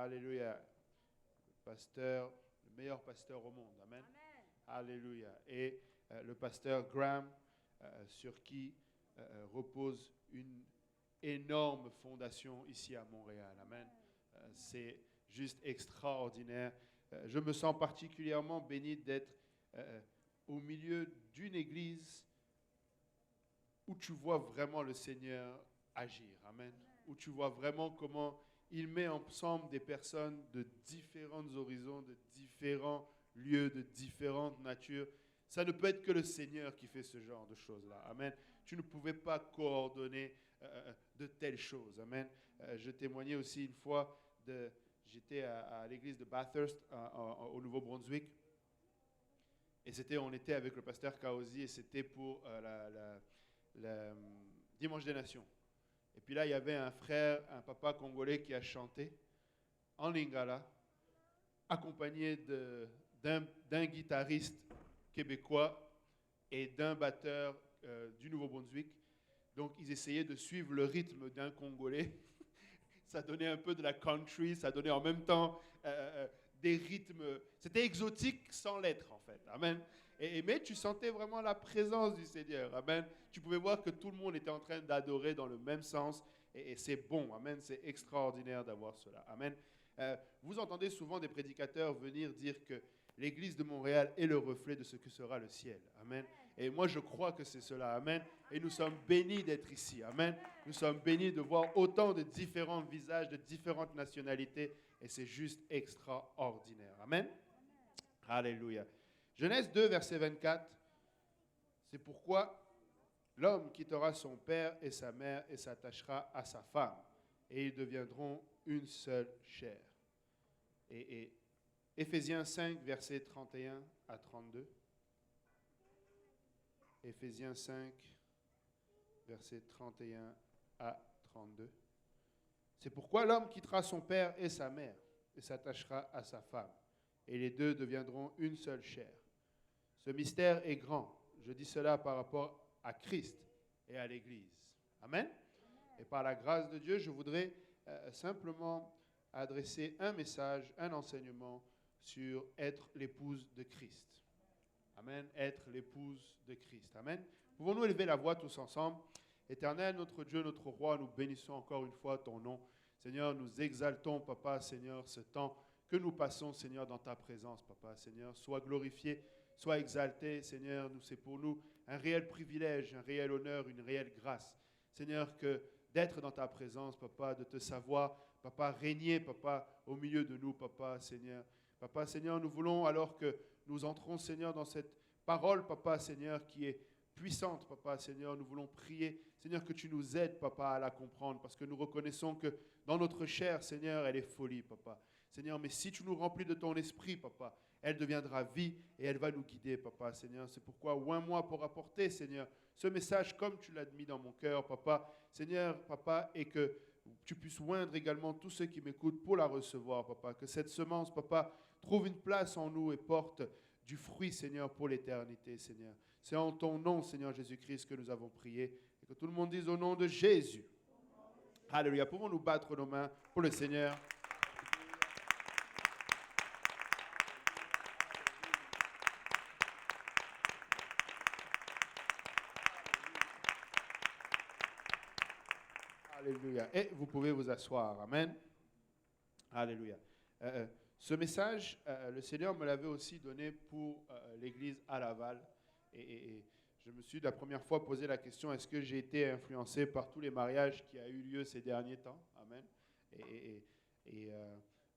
Alléluia. Le meilleur pasteur au monde. Amen. Alléluia. Et le pasteur Graham, sur qui repose une énorme fondation ici à Montréal. Amen. C'est juste extraordinaire. Je me sens particulièrement béni d'être au milieu d'une église où tu vois vraiment le Seigneur agir. Amen. Où tu vois vraiment comment il met ensemble des personnes de différents horizons, de différents lieux, de différentes natures. Ça ne peut être que le Seigneur qui fait ce genre de choses-là. Amen. Tu ne pouvais pas coordonner de telles choses. Amen. Je témoignais aussi une fois, j'étais à l'église de Bathurst au Nouveau-Brunswick. Et on était avec le pasteur Kaozi et c'était pour le Dimanche des Nations. Et puis là, il y avait un frère, un papa congolais qui a chanté en lingala, accompagné d'un guitariste québécois et d'un batteur du Nouveau-Brunswick. Donc, ils essayaient de suivre le rythme d'un Congolais. Ça donnait un peu de la country, ça donnait en même temps des rythmes. C'était exotique sans l'être, en fait. Amen. Mais tu sentais vraiment la présence du Seigneur. Amen. Tu pouvais voir que tout le monde était en train d'adorer dans le même sens. Et c'est bon. Amen. C'est extraordinaire d'avoir cela. Amen. Vous entendez souvent des prédicateurs venir dire que l'Église de Montréal est le reflet de ce que sera le ciel. Amen. Et moi, je crois que c'est cela. Amen. Et nous sommes bénis d'être ici. Amen. Nous sommes bénis de voir autant de différents visages, de différentes nationalités. Et c'est juste extraordinaire. Amen. Alléluia. Genèse 2, verset 24. C'est pourquoi l'homme quittera son père et sa mère et s'attachera à sa femme. Et ils deviendront une seule chair. Et Éphésiens 5, versets 31 à 32. Éphésiens 5, versets 31 à 32. C'est pourquoi l'homme quittera son père et sa mère et s'attachera à sa femme. Et les deux deviendront une seule chair. Ce mystère est grand. Je dis cela par rapport à Christ et à l'Église. Amen. Et par la grâce de Dieu, je voudrais simplement adresser un message, un enseignement sur être l'épouse de Christ. Amen. Être l'épouse de Christ. Amen. Pouvons-nous élever la voix tous ensemble? Éternel, notre Dieu, notre roi, nous bénissons encore une fois ton nom. Seigneur, nous exaltons, Papa, Seigneur, ce temps que nous passons, Seigneur, dans ta présence, Papa. Seigneur, sois glorifié, sois exalté, Seigneur. C'est pour nous un réel privilège, un réel honneur, une réelle grâce. Seigneur, que d'être dans ta présence, Papa, de te savoir, Papa, régner, Papa, au milieu de nous, Papa, Seigneur. Papa, Seigneur, nous voulons, alors que nous entrons, Seigneur, dans cette parole, Papa, Seigneur, qui est puissante, Papa, Seigneur, nous voulons prier, Seigneur, que tu nous aides, Papa, à la comprendre, parce que nous reconnaissons que dans notre chair, Seigneur, elle est folie, Papa. Seigneur, mais si tu nous remplis de ton esprit, Papa, elle deviendra vie et elle va nous guider, Papa, Seigneur. C'est pourquoi oins-moi pour apporter, Seigneur, ce message comme tu l'as mis dans mon cœur, Papa, Seigneur, Papa, et que tu puisses oindre également tous ceux qui m'écoutent pour la recevoir, Papa. Que cette semence, Papa, trouve une place en nous et porte du fruit, Seigneur, pour l'éternité, Seigneur. C'est en ton nom, Seigneur Jésus-Christ, que nous avons prié. Et que tout le monde dise au nom de Jésus. Alléluia. Pouvons-nous battre nos mains pour le Seigneur? Alléluia. Et vous pouvez vous asseoir. Amen. Alléluia. Ce message, le Seigneur me l'avait aussi donné pour l'église à Laval. Et je me suis la première fois posé la question, est-ce que j'ai été influencé par tous les mariages qui ont eu lieu ces derniers temps? Amen.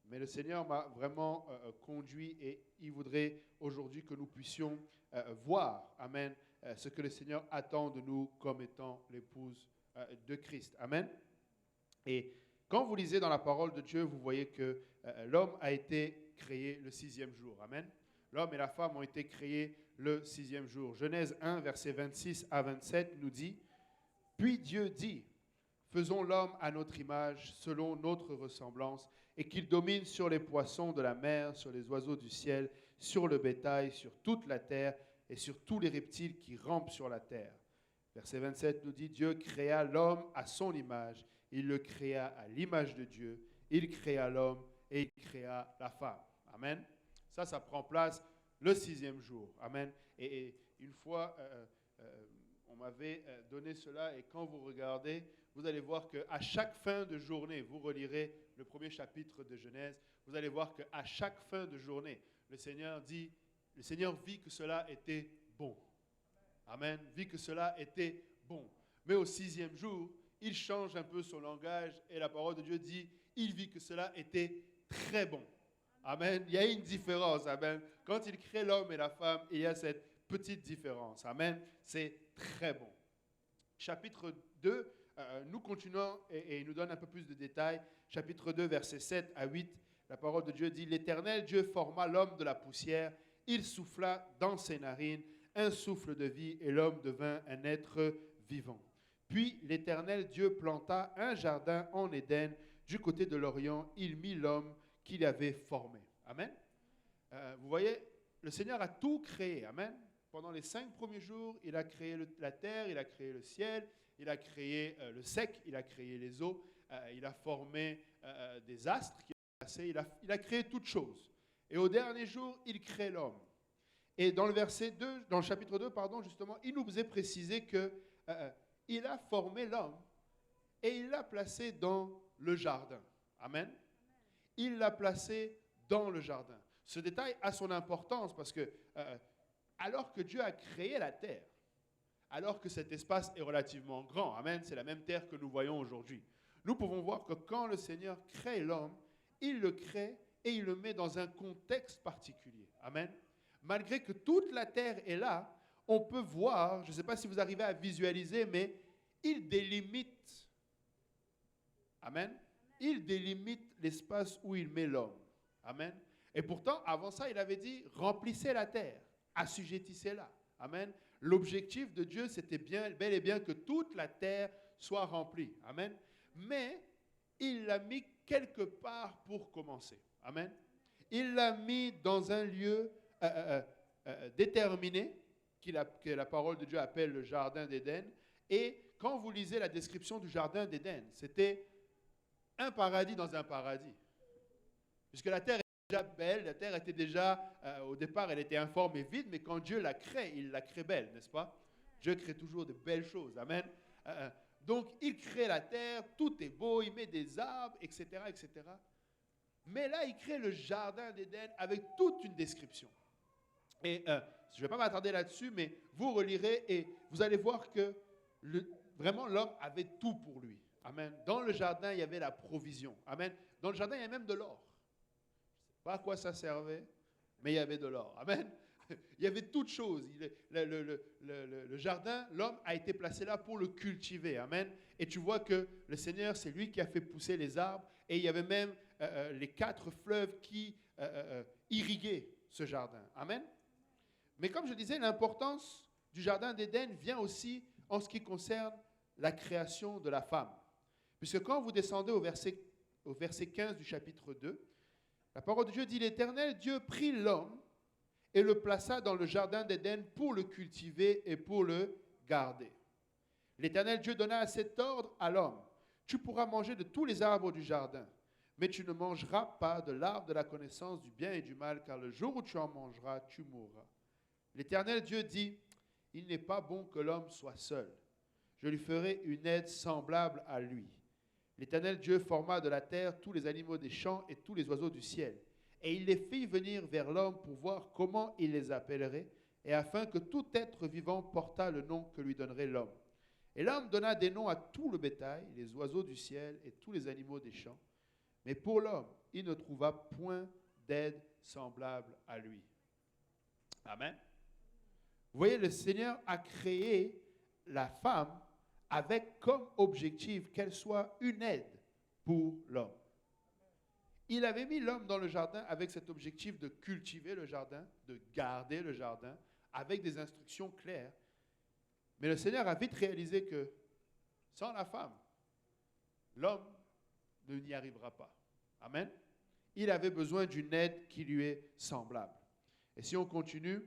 Mais le Seigneur m'a vraiment conduit et il voudrait aujourd'hui que nous puissions voir, amen, ce que le Seigneur attend de nous comme étant l'épouse de Christ. Amen. Et quand vous lisez dans la parole de Dieu, vous voyez que l'homme a été créé le 6e jour. Amen. L'homme et la femme ont été créés le 6e jour. Genèse 1, versets 26 à 27 nous dit, « Puis Dieu dit, faisons l'homme à notre image, selon notre ressemblance, et qu'il domine sur les poissons de la mer, sur les oiseaux du ciel, sur le bétail, sur toute la terre, et sur tous les reptiles qui rampent sur la terre. » Verset 27 nous dit, « Dieu créa l'homme à son image, il le créa à l'image de Dieu, il créa l'homme et il créa la femme. Amen. Ça prend place le 6e jour. Amen. Et une fois, on m'avait donné cela, et quand vous regardez, vous allez voir qu'à chaque fin de journée, vous relirez le premier chapitre de Genèse, vous allez voir qu'à chaque fin de journée, le Seigneur vit que cela était bon. Amen. Vit que cela était bon. Mais au 6e jour, il change un peu son langage et la parole de Dieu dit, il vit que cela était très bon. Amen. Il y a une différence. Amen. Quand il crée l'homme et la femme, il y a cette petite différence. Amen. C'est très bon. Chapitre 2, nous continuons et il nous donne un peu plus de détails. Chapitre 2, versets 7 à 8, la parole de Dieu dit, l'Éternel Dieu forma l'homme de la poussière, il souffla dans ses narines un souffle de vie et l'homme devint un être vivant. Puis l'Éternel Dieu planta un jardin en Éden, du côté de l'Orient, il mit l'homme qu'il avait formé. Amen. Vous voyez, le Seigneur a tout créé. Amen. Pendant les 5 premiers jours, il a créé la terre, il a créé le ciel, il a créé le sec, il a créé les eaux, il a formé des astres, il a créé toutes choses. Et au dernier jour, il crée l'homme. Et dans le chapitre 2, justement, il nous est précisé que il a formé l'homme et il l'a placé dans le jardin. Amen. Il l'a placé dans le jardin. Ce détail a son importance parce que alors que Dieu a créé la terre, alors que cet espace est relativement grand, amen, c'est la même terre que nous voyons aujourd'hui, nous pouvons voir que quand le Seigneur crée l'homme, il le crée et il le met dans un contexte particulier. Amen. Malgré que toute la terre est là, on peut voir, je ne sais pas si vous arrivez à visualiser, mais il délimite, amen, il délimite l'espace où il met l'homme. Amen. Et pourtant, avant ça, il avait dit, remplissez la terre, assujettissez-la. Amen. L'objectif de Dieu, c'était bel et bien que toute la terre soit remplie. Amen. Mais il l'a mis quelque part pour commencer. Amen. Il l'a mis dans un lieu déterminé, que la parole de Dieu appelle le jardin d'Éden. Et quand vous lisez la description du jardin d'Éden, c'était un paradis dans un paradis. Puisque la terre était déjà belle, la terre était déjà, au départ, elle était informe et vide, mais quand Dieu la crée, il la crée belle, n'est-ce pas? Dieu crée toujours de belles choses. Amen. Donc, il crée la terre, tout est beau, il met des arbres, etc., etc. Mais là, il crée le jardin d'Éden avec toute une description. Et je ne vais pas m'attarder là-dessus, mais vous relirez et vous allez voir que vraiment l'homme avait tout pour lui. Amen. Dans le jardin, il y avait la provision. Amen. Dans le jardin, il y a même de l'or. Je ne sais pas à quoi ça servait, mais il y avait de l'or. Amen. Il y avait toutes choses. Le jardin, l'homme a été placé là pour le cultiver. Amen. Et tu vois que le Seigneur, c'est lui qui a fait pousser les arbres. Et il y avait même les 4 fleuves qui irriguaient ce jardin. Amen. Mais comme je disais, l'importance du jardin d'Éden vient aussi en ce qui concerne la création de la femme. Puisque quand vous descendez au verset 15 du chapitre 2, la parole de Dieu dit, l'Éternel Dieu prit l'homme et le plaça dans le jardin d'Éden pour le cultiver et pour le garder. L'Éternel Dieu donna cet ordre à l'homme, tu pourras manger de tous les arbres du jardin, mais tu ne mangeras pas de l'arbre de la connaissance du bien et du mal, car le jour où tu en mangeras, tu mourras. L'Éternel Dieu dit, il n'est pas bon que l'homme soit seul. Je lui ferai une aide semblable à lui. L'Éternel Dieu forma de la terre tous les animaux des champs et tous les oiseaux du ciel. Et il les fit venir vers l'homme pour voir comment il les appellerait, et afin que tout être vivant portât le nom que lui donnerait l'homme. Et l'homme donna des noms à tout le bétail, les oiseaux du ciel et tous les animaux des champs. Mais pour l'homme, il ne trouva point d'aide semblable à lui. Amen. Vous voyez, le Seigneur a créé la femme avec comme objectif qu'elle soit une aide pour l'homme. Il avait mis l'homme dans le jardin avec cet objectif de cultiver le jardin, de garder le jardin, avec des instructions claires. Mais le Seigneur a vite réalisé que sans la femme, l'homme n'y arrivera pas. Amen. Il avait besoin d'une aide qui lui est semblable. Et si on continue,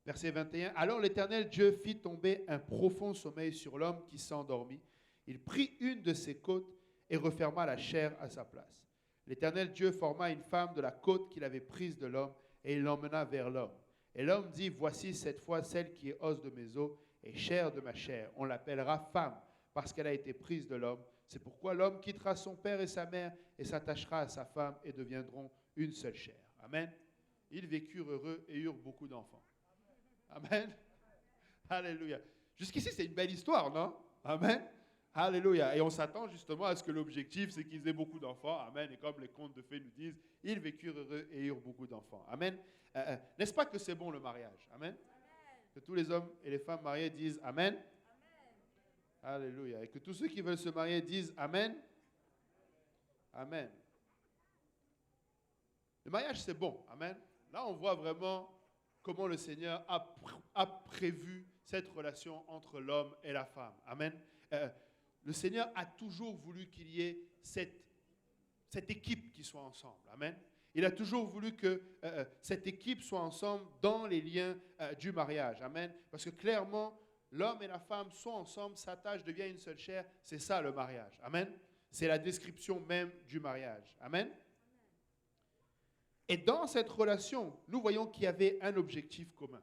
verset 21, alors l'Éternel Dieu fit tomber un profond sommeil sur l'homme qui s'endormit. Il prit une de ses côtes et referma la chair à sa place. L'Éternel Dieu forma une femme de la côte qu'il avait prise de l'homme et il l'emmena vers l'homme. Et l'homme dit, voici cette fois celle qui est os de mes os et chair de ma chair. On l'appellera femme parce qu'elle a été prise de l'homme. C'est pourquoi l'homme quittera son père et sa mère et s'attachera à sa femme et deviendront une seule chair. Amen. Ils vécurent heureux et eurent beaucoup d'enfants. Amen. Alléluia. Jusqu'ici, c'est une belle histoire, non? Amen. Alléluia. Et on s'attend justement à ce que l'objectif, c'est qu'ils aient beaucoup d'enfants. Amen. Et comme les contes de fées nous disent, ils vécurent heureux et eurent beaucoup d'enfants. Amen. N'est-ce pas que c'est bon le mariage? Amen. Que tous les hommes et les femmes mariés disent Amen. Alléluia. Et que tous ceux qui veulent se marier disent Amen. Amen. Le mariage, c'est bon. Amen. Là, on voit vraiment comment le Seigneur a prévu cette relation entre l'homme et la femme. Amen. Le Seigneur a toujours voulu qu'il y ait cette équipe qui soit ensemble. Amen. Il a toujours voulu que cette équipe soit ensemble dans les liens du mariage. Amen. Parce que clairement, l'homme et la femme sont ensemble, s'attachent, deviennent une seule chair. C'est ça le mariage. Amen. C'est la description même du mariage. Amen. Et dans cette relation, nous voyons qu'il y avait un objectif commun.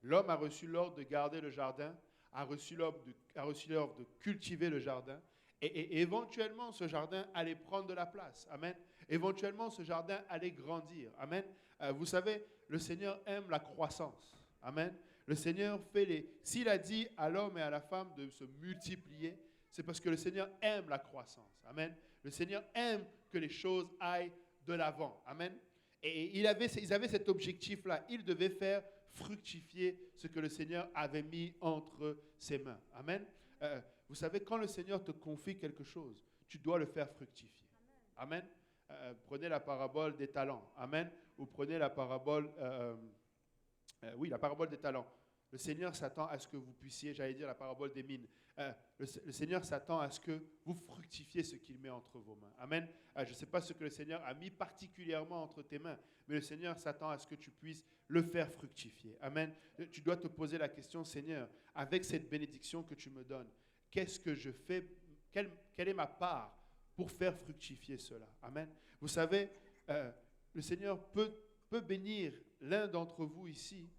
L'homme a reçu l'ordre de garder le jardin, a reçu l'ordre de cultiver le jardin, et éventuellement, ce jardin allait prendre de la place. Amen. Éventuellement, ce jardin allait grandir. Amen. Vous savez, le Seigneur aime la croissance. Amen. Le Seigneur s'il a dit à l'homme et à la femme de se multiplier, c'est parce que le Seigneur aime la croissance. Amen. Le Seigneur aime que les choses aillent de l'avant. Amen. Et ils avaient cet objectif-là. Ils devaient faire fructifier ce que le Seigneur avait mis entre ses mains. Amen. Vous savez, quand le Seigneur te confie quelque chose, tu dois le faire fructifier. Amen. Prenez la parabole des talents. Amen. Ou prenez la parabole, la parabole des talents. Le Seigneur s'attend à ce que vous puissiez, j'allais dire la parabole des mines. Le Seigneur s'attend à ce que vous fructifiez ce qu'il met entre vos mains. Amen. Je ne sais pas ce que le Seigneur a mis particulièrement entre tes mains, mais le Seigneur s'attend à ce que tu puisses le faire fructifier. Amen. Tu dois te poser la question, Seigneur, avec cette bénédiction que tu me donnes, qu'est-ce que je fais? Quelle est ma part pour faire fructifier cela? Amen. Vous savez, le Seigneur peut bénir l'un d'entre vous ici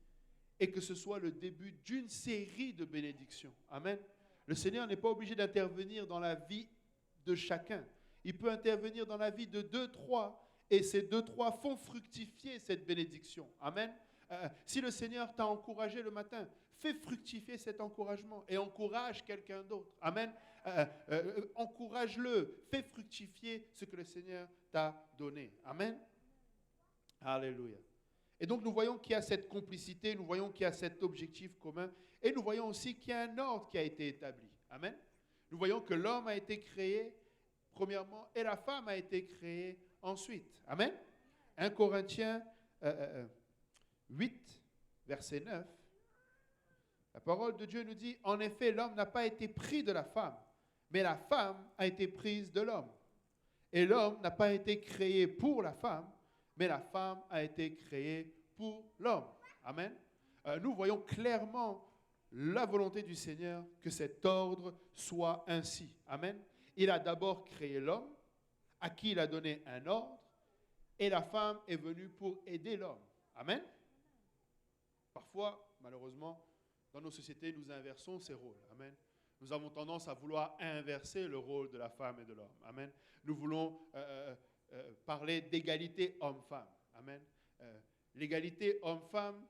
et que ce soit le début d'une série de bénédictions. Amen. Le Seigneur n'est pas obligé d'intervenir dans la vie de chacun. Il peut intervenir dans la vie de 2, 3, et ces 2, 3 font fructifier cette bénédiction. Amen. Si le Seigneur t'a encouragé le matin, fais fructifier cet encouragement et encourage quelqu'un d'autre. Amen. Encourage-le, fais fructifier ce que le Seigneur t'a donné. Amen. Alléluia. Et donc nous voyons qu'il y a cette complicité, nous voyons qu'il y a cet objectif commun, et nous voyons aussi qu'il y a un ordre qui a été établi. Amen. Nous voyons que l'homme a été créé premièrement et la femme a été créée ensuite. Amen. 1 Corinthiens 8, verset 9. La parole de Dieu nous dit, en effet, l'homme n'a pas été pris de la femme, mais la femme a été prise de l'homme. Et l'homme n'a pas été créé pour la femme, mais la femme a été créée pour l'homme. Amen. Nous voyons clairement la volonté du Seigneur que cet ordre soit ainsi. Amen. Il a d'abord créé l'homme, à qui il a donné un ordre, et la femme est venue pour aider l'homme. Amen. Parfois, malheureusement, dans nos sociétés, nous inversons ces rôles. Amen. Nous avons tendance à vouloir inverser le rôle de la femme et de l'homme. Amen. Nous voulons parler d'égalité homme-femme. Amen. L'égalité homme-femme,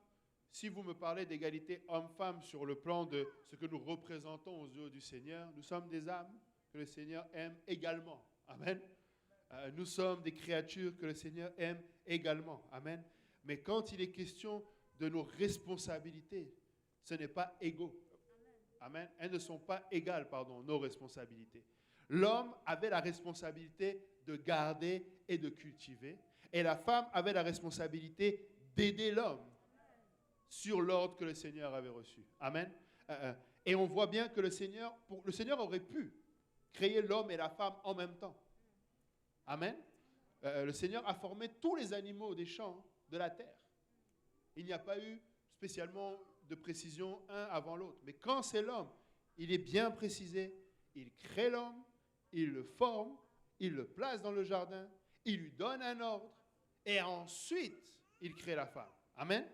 si vous me parlez d'égalité homme-femme sur le plan de ce que nous représentons aux yeux du Seigneur, nous sommes des âmes que le Seigneur aime également. Amen. Nous sommes des créatures que le Seigneur aime également. Amen. Mais quand il est question de nos responsabilités, ce n'est pas égaux. Amen. Elles ne sont pas égales, nos responsabilités. L'homme avait la responsabilité de garder et de cultiver, et la femme avait la responsabilité d'aider l'homme sur l'ordre que le Seigneur avait reçu. Amen. Et on voit bien que le Seigneur aurait pu créer l'homme et la femme en même temps. Amen. Le Seigneur a formé tous les animaux des champs de la terre. Il n'y a pas eu spécialement de précision un avant l'autre. Mais quand c'est l'homme, il est bien précisé. Il crée l'homme, il le forme, il le place dans le jardin, il lui donne un ordre et ensuite, il crée la femme. Amen.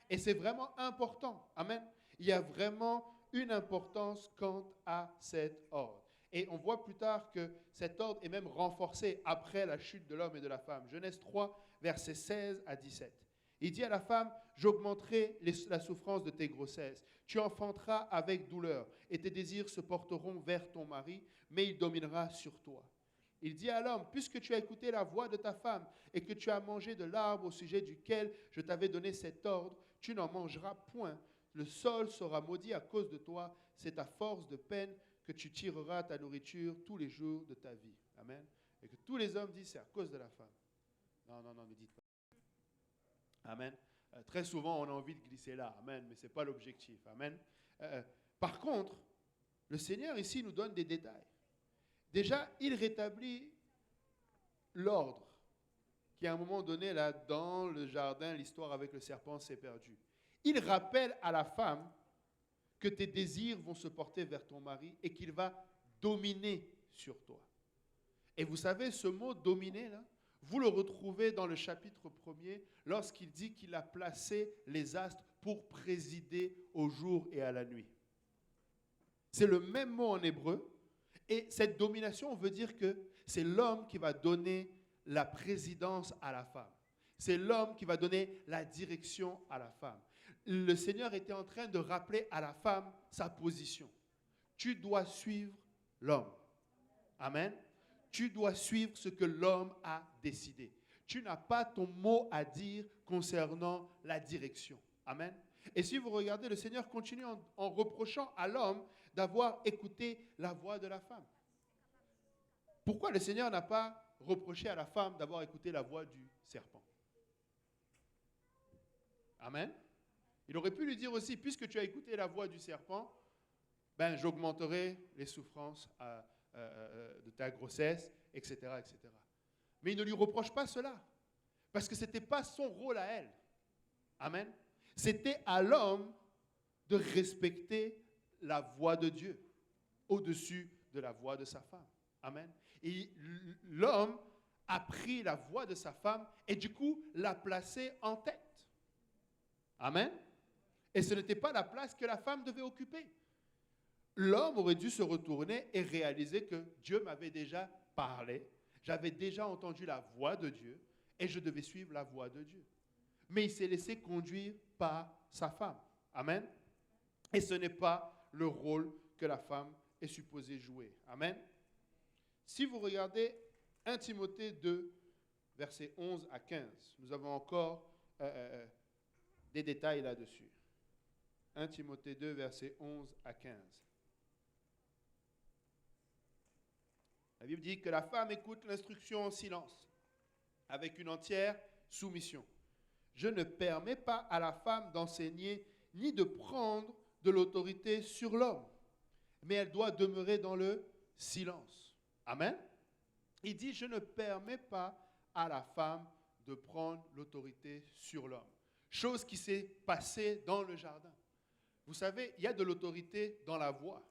Et c'est vraiment important. Amen. Il y a vraiment une importance quant à cet ordre. Et on voit plus tard que cet ordre est même renforcé après la chute de l'homme et de la femme. Genèse 3, versets 16 à 17. Il dit à la femme, j'augmenterai la souffrance de tes grossesses. Tu enfanteras avec douleur et tes désirs se porteront vers ton mari, mais il dominera sur toi. Il dit à l'homme, puisque tu as écouté la voix de ta femme et que tu as mangé de l'arbre au sujet duquel je t'avais donné cet ordre, tu n'en mangeras point. Le sol sera maudit à cause de toi. C'est à force de peine que tu tireras ta nourriture tous les jours de ta vie. Amen. Et que tous les hommes disent, c'est à cause de la femme. Non, ne dites pas. Amen. Très souvent, on a envie de glisser là. Amen. Mais ce n'est pas l'objectif. Amen. Par contre, le Seigneur ici nous donne des détails. Déjà, il rétablit l'ordre qui, à un moment donné, là, dans le jardin, l'histoire avec le serpent s'est perdue. Il rappelle à la femme que tes désirs vont se porter vers ton mari et qu'il va dominer sur toi. Et vous savez, ce mot « dominer », là, vous le retrouvez dans le chapitre 1er lorsqu'il dit qu'il a placé les astres pour présider au jour et à la nuit. C'est le même mot en hébreu. Et cette domination veut dire que c'est l'homme qui va donner la présidence à la femme. C'est l'homme qui va donner la direction à la femme. Le Seigneur était en train de rappeler à la femme sa position. Tu dois suivre l'homme. Amen. Tu dois suivre ce que l'homme a décidé. Tu n'as pas ton mot à dire concernant la direction. Amen. Et si vous regardez, le Seigneur continue en reprochant à l'homme d'avoir écouté la voix de la femme. Pourquoi le Seigneur n'a pas reproché à la femme d'avoir écouté la voix du serpent? Amen. Il aurait pu lui dire aussi, puisque tu as écouté la voix du serpent, ben, j'augmenterai les souffrances de ta grossesse, etc., etc. Mais il ne lui reproche pas cela, parce que ce n'était pas son rôle à elle. Amen. C'était à l'homme de respecter la voix de Dieu au-dessus de la voix de sa femme. Amen. Et l'homme a pris la voix de sa femme et du coup l'a placée en tête. Amen. Et ce n'était pas la place que la femme devait occuper. L'homme aurait dû se retourner et réaliser que Dieu m'avait déjà parlé, j'avais déjà entendu la voix de Dieu et je devais suivre la voix de Dieu. Mais il s'est laissé conduire par sa femme. Amen. Et ce n'est pas le rôle que la femme est supposée jouer. Amen. Si vous regardez 1 Timothée 2, versets 11 à 15, nous avons encore des détails là-dessus. 1 Timothée 2, versets 11 à 15. La Bible dit que la femme écoute l'instruction en silence, avec une entière soumission. Je ne permets pas à la femme d'enseigner ni de prendre de l'autorité sur l'homme, mais elle doit demeurer dans le silence. Amen. Il dit, je ne permets pas à la femme de prendre l'autorité sur l'homme. Chose qui s'est passée dans le jardin. Vous savez, il y a de l'autorité dans la voix.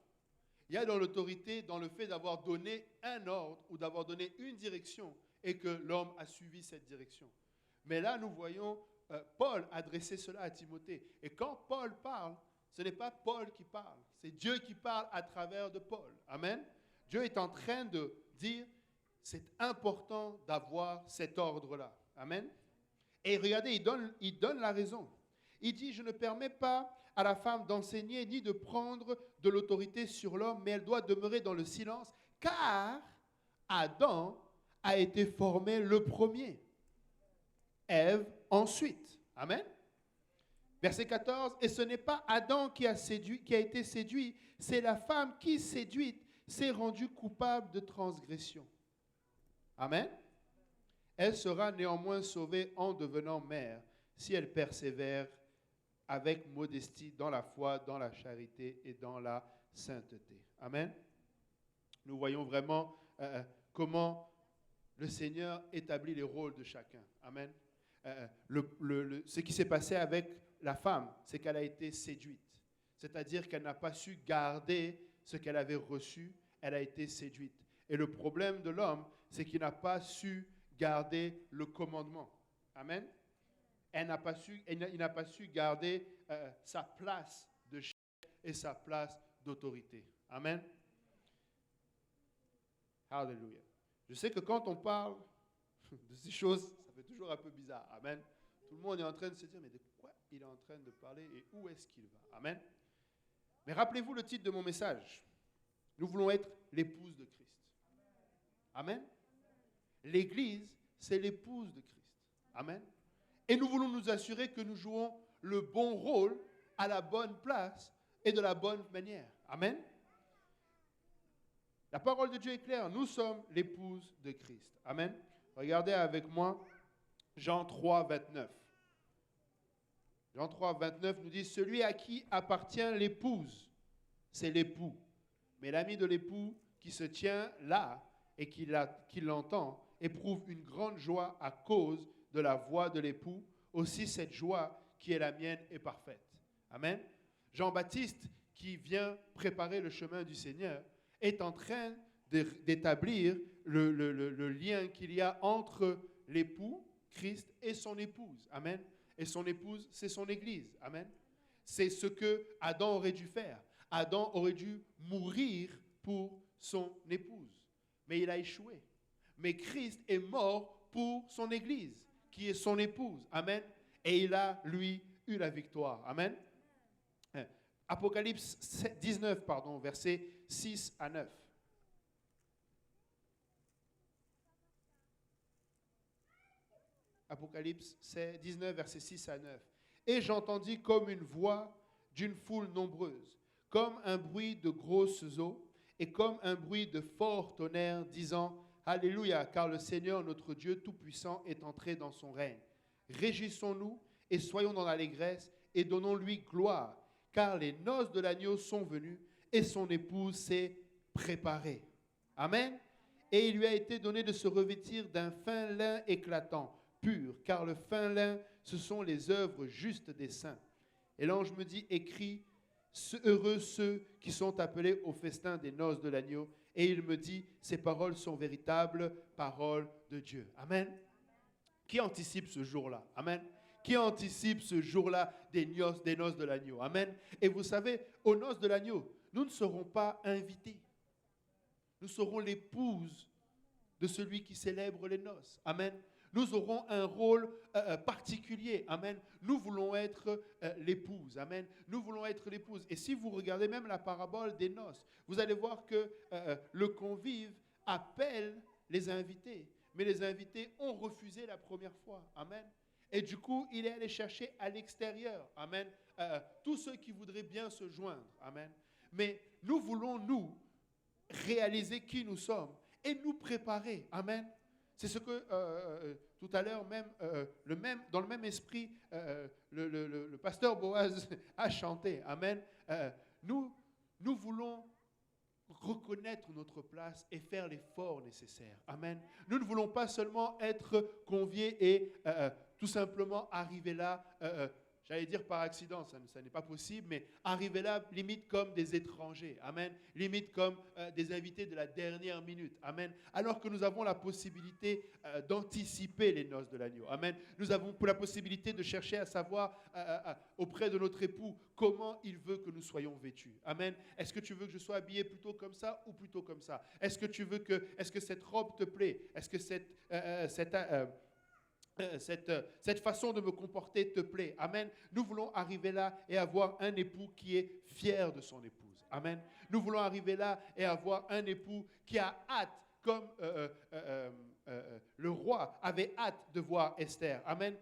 Il y a de l'autorité dans le fait d'avoir donné un ordre ou d'avoir donné une direction et que l'homme a suivi cette direction. Mais là, nous voyons Paul adresser cela à Timothée. Et quand Paul parle, ce n'est pas Paul qui parle, c'est Dieu qui parle à travers de Paul. Amen. Dieu est en train de dire, c'est important d'avoir cet ordre-là. Amen. Et regardez, il donne la raison. Il dit, je ne permets pas à la femme d'enseigner ni de prendre de l'autorité sur l'homme, mais elle doit demeurer dans le silence, car Adam a été formé le premier, Ève ensuite. Amen. Verset 14, et ce n'est pas Adam qui a été séduit, c'est la femme qui, séduite, s'est rendue coupable de transgression. Amen. Elle sera néanmoins sauvée en devenant mère, si elle persévère avec modestie dans la foi, dans la charité et dans la sainteté. Amen. Nous voyons vraiment comment le Seigneur établit les rôles de chacun. Amen. Ce qui s'est passé avec la femme, c'est qu'elle a été séduite. C'est-à-dire qu'elle n'a pas su garder ce qu'elle avait reçu, elle a été séduite. Et le problème de l'homme, c'est qu'il n'a pas su garder le commandement. Amen. Il n'a pas su garder sa place de chef et sa place d'autorité. Amen. Alléluia. Je sais que quand on parle de ces choses, ça fait toujours un peu bizarre. Amen. Tout le monde est en train de se dire, mais de quoi il est en train de parler et où est-ce qu'il va? Amen. Mais rappelez-vous le titre de mon message. Nous voulons être l'épouse de Christ. Amen. L'Église, c'est l'épouse de Christ. Amen. Et nous voulons nous assurer que nous jouons le bon rôle à la bonne place et de la bonne manière. Amen. La parole de Dieu est claire. Nous sommes l'épouse de Christ. Amen. Regardez avec moi Jean 3, 29. Jean 3, 29 nous dit, celui à qui appartient l'épouse, c'est l'époux. Mais l'ami de l'époux qui se tient là et qui l'entend éprouve une grande joie à cause de la voix de l'époux. Aussi cette joie qui est la mienne est parfaite. Amen. Jean-Baptiste, qui vient préparer le chemin du Seigneur, est en train d'établir le lien qu'il y a entre l'époux, Christ, et son épouse. Amen. Et son épouse, c'est son Église. Amen. C'est ce que Adam aurait dû faire. Adam aurait dû mourir pour son épouse. Mais il a échoué. Mais Christ est mort pour son Église, qui est son épouse. Amen. Et il a, lui, eu la victoire. Amen. Apocalypse 19, versets 6 à 9. Apocalypse 19, versets 6 à 9. Et j'entendis comme une voix d'une foule nombreuse, comme un bruit de grosses eaux, et comme un bruit de fort tonnerre, disant, Alléluia, car le Seigneur notre Dieu Tout-Puissant est entré dans son règne. Réjouissons-nous et soyons dans l'allégresse et donnons-lui gloire, car les noces de l'agneau sont venues et son épouse s'est préparée. Amen. Et il lui a été donné de se revêtir d'un fin lin éclatant, pur, car le fin lin, ce sont les œuvres justes des saints. Et l'ange me dit, écris, heureux ceux qui sont appelés au festin des noces de l'agneau. Et il me dit, ces paroles sont véritables paroles de Dieu. Amen. Qui anticipe ce jour-là? Amen. Qui anticipe ce jour-là des noces de l'agneau? Amen. Et vous savez, aux noces de l'agneau, nous ne serons pas invités. Nous serons l'épouse de celui qui célèbre les noces. Amen. Nous aurons un rôle particulier. Amen. Nous voulons être l'épouse. Amen. Nous voulons être l'épouse. Et si vous regardez même la parabole des noces, vous allez voir que le convive appelle les invités. Mais les invités ont refusé la première fois. Amen. Et du coup, il est allé chercher à l'extérieur. Amen. Tous ceux qui voudraient bien se joindre. Amen. Mais nous voulons, nous, réaliser qui nous sommes et nous préparer. Amen. C'est ce que tout à l'heure, dans le même esprit, le pasteur Boaz a chanté. Amen. Nous voulons reconnaître notre place et faire l'effort nécessaire. Amen. Nous ne voulons pas seulement être conviés et tout simplement arriver là, j'allais dire par accident, ça n'est pas possible, mais arriver là limite comme des étrangers. Amen. Limite comme des invités de la dernière minute. Amen. Alors que nous avons la possibilité d'anticiper les noces de l'agneau. Amen. Nous avons la possibilité de chercher à savoir auprès de notre époux comment il veut que nous soyons vêtus. Amen. Est-ce que tu veux que je sois habillé plutôt comme ça ou plutôt comme ça? Est-ce que cette robe te plaît? Est-ce que cette façon de me comporter te plaît? Amen. Nous voulons arriver là et avoir un époux qui est fier de son épouse. Amen. Nous voulons arriver là et avoir un époux qui a hâte, comme le roi avait hâte de voir Esther. Amen.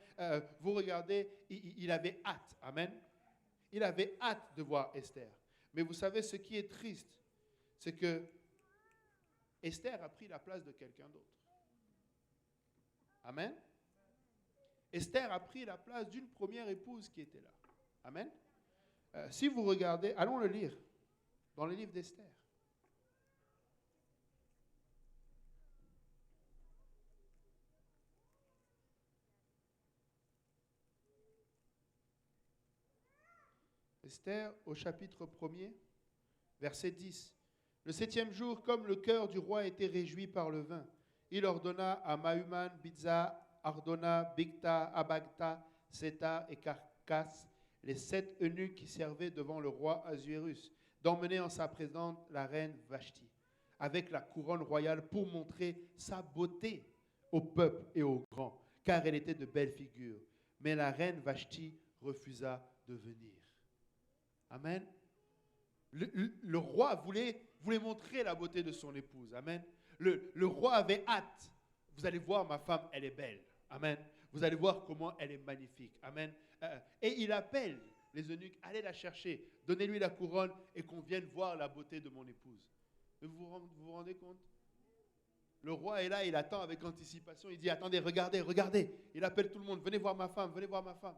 Vous regardez, il avait hâte. Amen. Il avait hâte de voir Esther. Mais vous savez, ce qui est triste, c'est que Esther a pris la place de quelqu'un d'autre. Amen. Esther a pris la place d'une première épouse qui était là. Amen. Si vous regardez, allons le lire dans le livre d'Esther. Esther au chapitre 1er, verset 10. Le 7e jour, comme le cœur du roi était réjoui par le vin, il ordonna à Mahuman, Bizza, Ardona, Bigta, Abagta, Sétar et Carcasse, les 7 eunuques qui servaient devant le roi Assuérus, d'emmener en sa présence la reine Vashti, avec la couronne royale pour montrer sa beauté au peuple et aux grands, car elle était de belle figure. Mais la reine Vashti refusa de venir. Amen. Le roi voulait montrer la beauté de son épouse. Amen. Le roi avait hâte. Vous allez voir, ma femme, elle est belle. Amen. Vous allez voir comment elle est magnifique. Amen. Et il appelle les eunuques, allez la chercher, donnez-lui la couronne et qu'on vienne voir la beauté de mon épouse. Vous vous rendez compte? Le roi est là, il attend avec anticipation. Il dit, attendez, regardez, regardez. Il appelle tout le monde, venez voir ma femme, venez voir ma femme.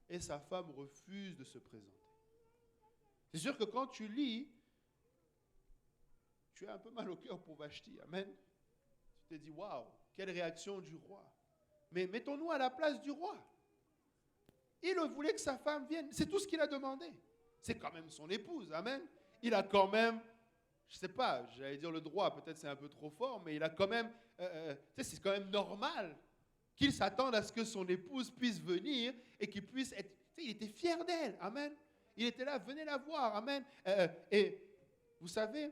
Et sa femme refuse de se présenter. C'est sûr que quand tu lis, tu as un peu mal au cœur pour Vashti. Amen. Tu te dis, waouh, quelle réaction du roi. Mais mettons-nous à la place du roi. Il voulait que sa femme vienne. C'est tout ce qu'il a demandé. C'est quand même son épouse. Amen. Il a quand même, je ne sais pas, j'allais dire le droit, peut-être c'est un peu trop fort, mais il a quand même, c'est quand même normal qu'il s'attende à ce que son épouse puisse venir et qu'il puisse être, il était fier d'elle. Amen. Il était là, venez la voir. Amen. Et vous savez,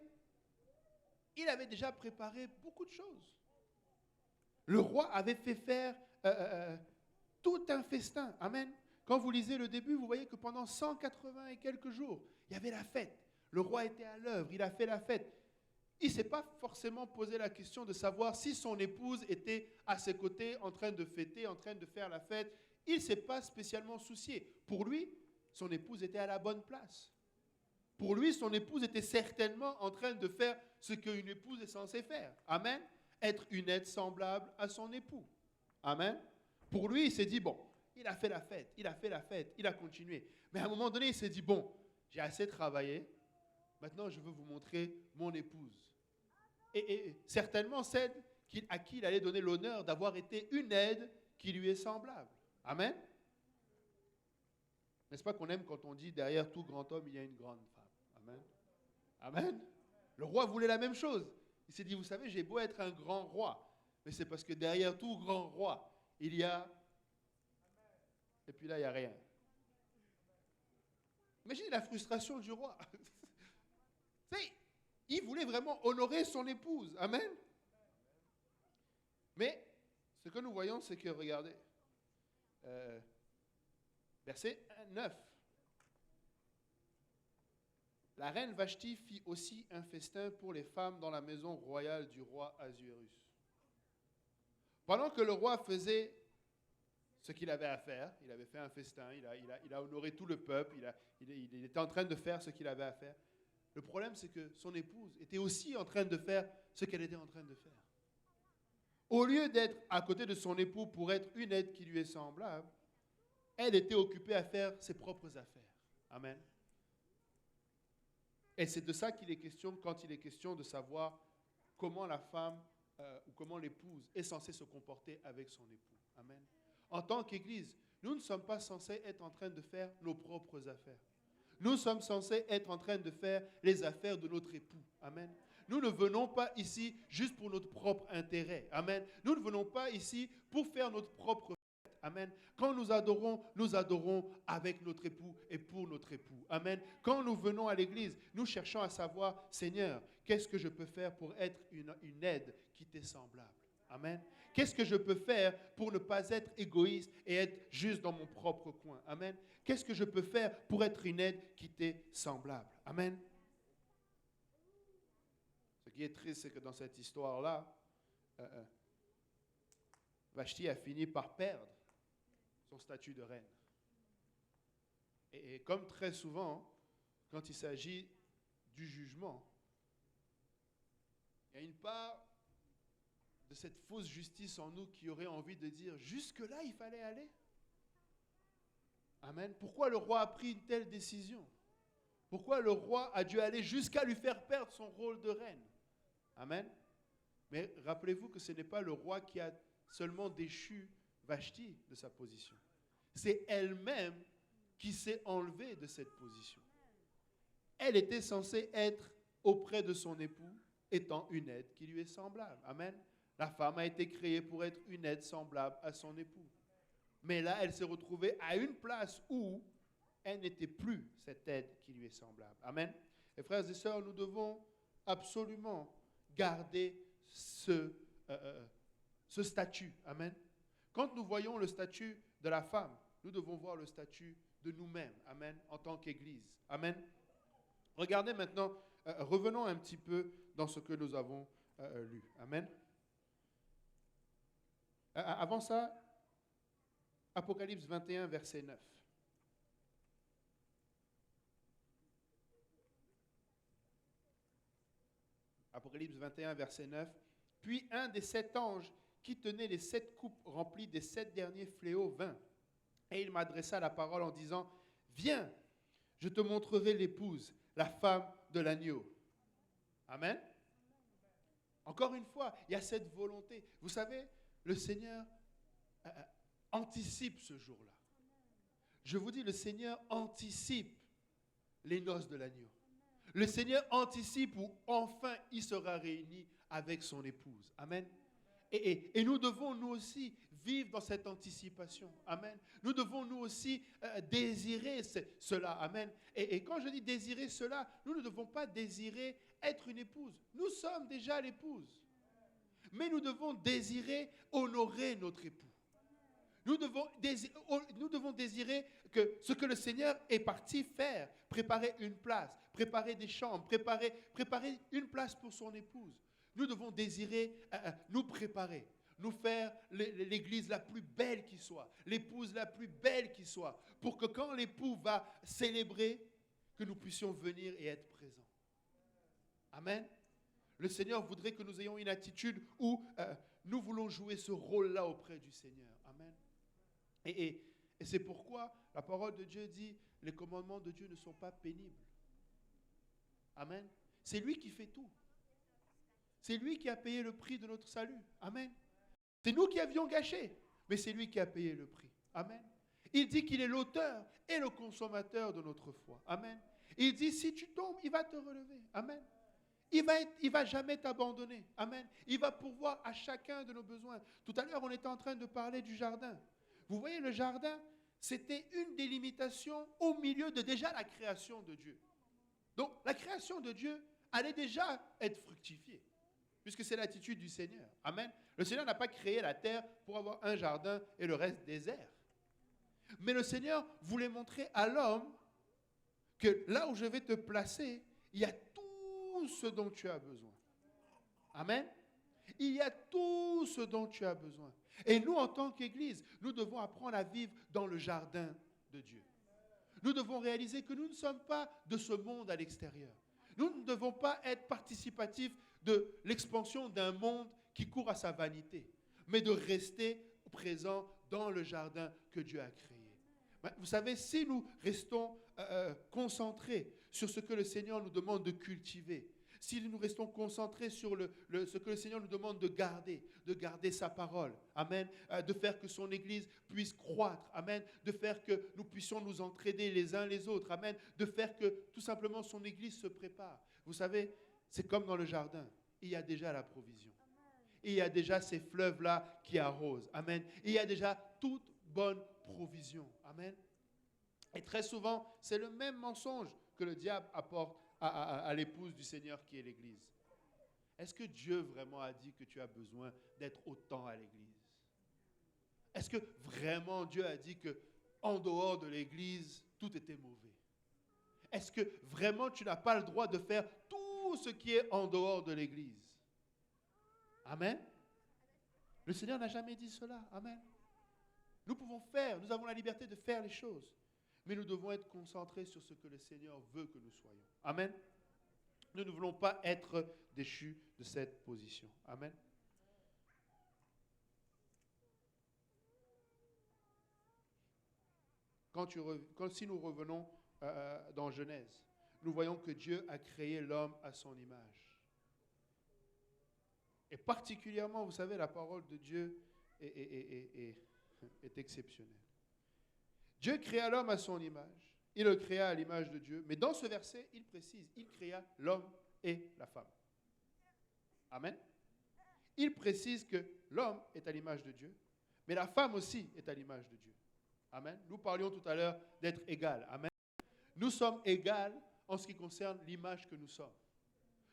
il avait déjà préparé beaucoup de choses. Le roi avait fait faire tout un festin. Amen. Quand vous lisez le début, vous voyez que pendant 180 et quelques jours, il y avait la fête. Le roi était à l'œuvre, il a fait la fête. Il ne s'est pas forcément posé la question de savoir si son épouse était à ses côtés, en train de fêter, en train de faire la fête. Il ne s'est pas spécialement soucié. Pour lui, son épouse était à la bonne place. Pour lui, son épouse était certainement en train de faire ce qu'une épouse est censée faire. Amen. Être une aide semblable à son époux. Amen. Pour lui, il s'est dit, bon, il a fait la fête, il a fait la fête, il a continué. Mais à un moment donné, il s'est dit, bon, j'ai assez travaillé, maintenant je veux vous montrer mon épouse. Et certainement celle à qui il allait donner l'honneur d'avoir été une aide qui lui est semblable. Amen. N'est-ce pas qu'on aime quand on dit, derrière tout grand homme, il y a une grande femme. Amen. Amen. Le roi voulait la même chose. Il s'est dit, vous savez, j'ai beau être un grand roi, mais c'est parce que derrière tout grand roi, il y a... Et puis là, il n'y a rien. Imaginez la frustration du roi. Il voulait vraiment honorer son épouse. Amen. Mais ce que nous voyons, c'est que, regardez, verset 9. La reine Vashti fit aussi un festin pour les femmes dans la maison royale du roi Assuérus. Pendant que le roi faisait ce qu'il avait à faire, il avait fait un festin, il a honoré tout le peuple, il était en train de faire ce qu'il avait à faire. Le problème, c'est que son épouse était aussi en train de faire ce qu'elle était en train de faire. Au lieu d'être à côté de son époux pour être une aide qui lui est semblable, elle était occupée à faire ses propres affaires. Amen. Et c'est de ça qu'il est question quand il est question de savoir comment la femme ou comment l'épouse est censée se comporter avec son époux. Amen. En tant qu'Église, nous ne sommes pas censés être en train de faire nos propres affaires. Nous sommes censés être en train de faire les affaires de notre époux. Amen. Nous ne venons pas ici juste pour notre propre intérêt. Amen. Nous ne venons pas ici pour faire notre propre fête. Amen. Quand nous adorons avec notre époux et pour notre époux. Amen. Quand nous venons à l'église, nous cherchons à savoir, Seigneur, qu'est-ce que je peux faire pour être une aide qui t'est semblable? Amen. Qu'est-ce que je peux faire pour ne pas être égoïste et être juste dans mon propre coin? Amen. Qu'est-ce que je peux faire pour être une aide qui t'est semblable? Amen. Ce qui est triste, c'est que dans cette histoire-là, Vashti a fini par perdre son statut de reine. Et comme très souvent, quand il s'agit du jugement, il y a une part de cette fausse justice en nous qui aurait envie de dire, jusque-là, il fallait aller. Amen. Pourquoi le roi a pris une telle décision? Pourquoi le roi a dû aller jusqu'à lui faire perdre son rôle de reine? Amen. Mais rappelez-vous que ce n'est pas le roi qui a seulement déchu Vashti de sa position. C'est elle-même qui s'est enlevée de cette position. Elle était censée être auprès de son époux, étant une aide qui lui est semblable. Amen. La femme a été créée pour être une aide semblable à son époux. Mais là, elle s'est retrouvée à une place où elle n'était plus cette aide qui lui est semblable. Amen. Et frères et sœurs, nous devons absolument garder ce statut. Amen. Quand nous voyons le statut de la femme, nous devons voir le statut de nous-mêmes. Amen. En tant qu'Église. Amen. Regardez maintenant, revenons un petit peu dans ce que nous avons lu. Amen. Avant ça, Apocalypse 21, verset 9. Apocalypse 21, verset 9. Puis un des 7 anges qui tenait les 7 coupes remplies des 7 derniers fléaux vint. Et il m'adressa la parole en disant, « Viens, je te montrerai l'épouse, la femme de l'agneau. » Amen. Encore une fois, il y a cette volonté. Vous savez, le Seigneur anticipe ce jour-là. Je vous dis, le Seigneur anticipe les noces de l'agneau. Le Seigneur anticipe où enfin il sera réuni avec son épouse. Amen. Et nous devons, nous aussi, vivre dans cette anticipation. Amen. Nous devons, nous aussi, désirer cela. Amen. Et quand je dis désirer cela, nous ne devons pas désirer être une épouse. Nous sommes déjà l'épouse. Mais nous devons désirer honorer notre époux. Nous devons désirer que ce que le Seigneur est parti faire, préparer une place, préparer des chambres, préparer une place pour son épouse. Nous devons désirer nous préparer, nous faire l'église la plus belle qui soit, l'épouse la plus belle qui soit, pour que quand l'époux va célébrer, que nous puissions venir et être présents. Amen. Le Seigneur voudrait que nous ayons une attitude où nous voulons jouer ce rôle-là auprès du Seigneur. Amen. Et c'est pourquoi la parole de Dieu dit, les commandements de Dieu ne sont pas pénibles. Amen. C'est lui qui fait tout. C'est lui qui a payé le prix de notre salut. Amen. C'est nous qui avions gâché, mais c'est lui qui a payé le prix. Amen. Il dit qu'il est l'auteur et le consommateur de notre foi. Amen. Il dit, si tu tombes, il va te relever. Amen. Il va jamais t'abandonner. Amen. Il va pourvoir à chacun de nos besoins. Tout à l'heure, on était en train de parler du jardin. Vous voyez, le jardin, c'était une des limitations au milieu de déjà la création de Dieu. Donc, la création de Dieu allait déjà être fructifiée, puisque c'est l'attitude du Seigneur. Amen. Le Seigneur n'a pas créé la terre pour avoir un jardin et le reste désert. Mais le Seigneur voulait montrer à l'homme que là où je vais te placer, il y a tout ce dont tu as besoin. Amen. Il y a tout ce dont tu as besoin. Et nous, en tant qu'Église, nous devons apprendre à vivre dans le jardin de Dieu. Nous devons réaliser que nous ne sommes pas de ce monde à l'extérieur. Nous ne devons pas être participatifs de l'expansion d'un monde qui court à sa vanité, mais de rester présents dans le jardin que Dieu a créé. Vous savez, si nous restons concentrés sur ce que le Seigneur nous demande de cultiver, si nous restons concentrés sur ce que le Seigneur nous demande de garder sa parole, amen, de faire que son Église puisse croître, amen, de faire que nous puissions nous entraider les uns les autres, amen, de faire que tout simplement son Église se prépare. Vous savez, c'est comme dans le jardin, il y a déjà la provision. Il y a déjà ces fleuves-là qui arrosent, amen. Il y a déjà toute bonne provision, amen. Et très souvent, c'est le même mensonge que le diable apporte à l'épouse du Seigneur qui est l'Église. Est-ce que Dieu vraiment a dit que tu as besoin d'être autant à l'Église? Est-ce que vraiment Dieu a dit que en dehors de l'Église, tout était mauvais? Est-ce que vraiment tu n'as pas le droit de faire tout ce qui est en dehors de l'Église? Amen. Le Seigneur n'a jamais dit cela. Amen. Nous pouvons faire, nous avons la liberté de faire les choses. Mais nous devons être concentrés sur ce que le Seigneur veut que nous soyons. Amen. Nous ne voulons pas être déchus de cette position. Amen. Si nous revenons dans Genèse, nous voyons que Dieu a créé l'homme à son image. Et particulièrement, vous savez, la parole de Dieu est exceptionnelle. Dieu créa l'homme à son image. Il le créa à l'image de Dieu. Mais dans ce verset, il précise, il créa l'homme et la femme. Amen. il précise que l'homme est à l'image de Dieu, mais la femme aussi est à l'image de Dieu. Amen. Nous parlions tout à l'heure d'être égal. Amen. Nous sommes égales en ce qui concerne l'image que nous sommes.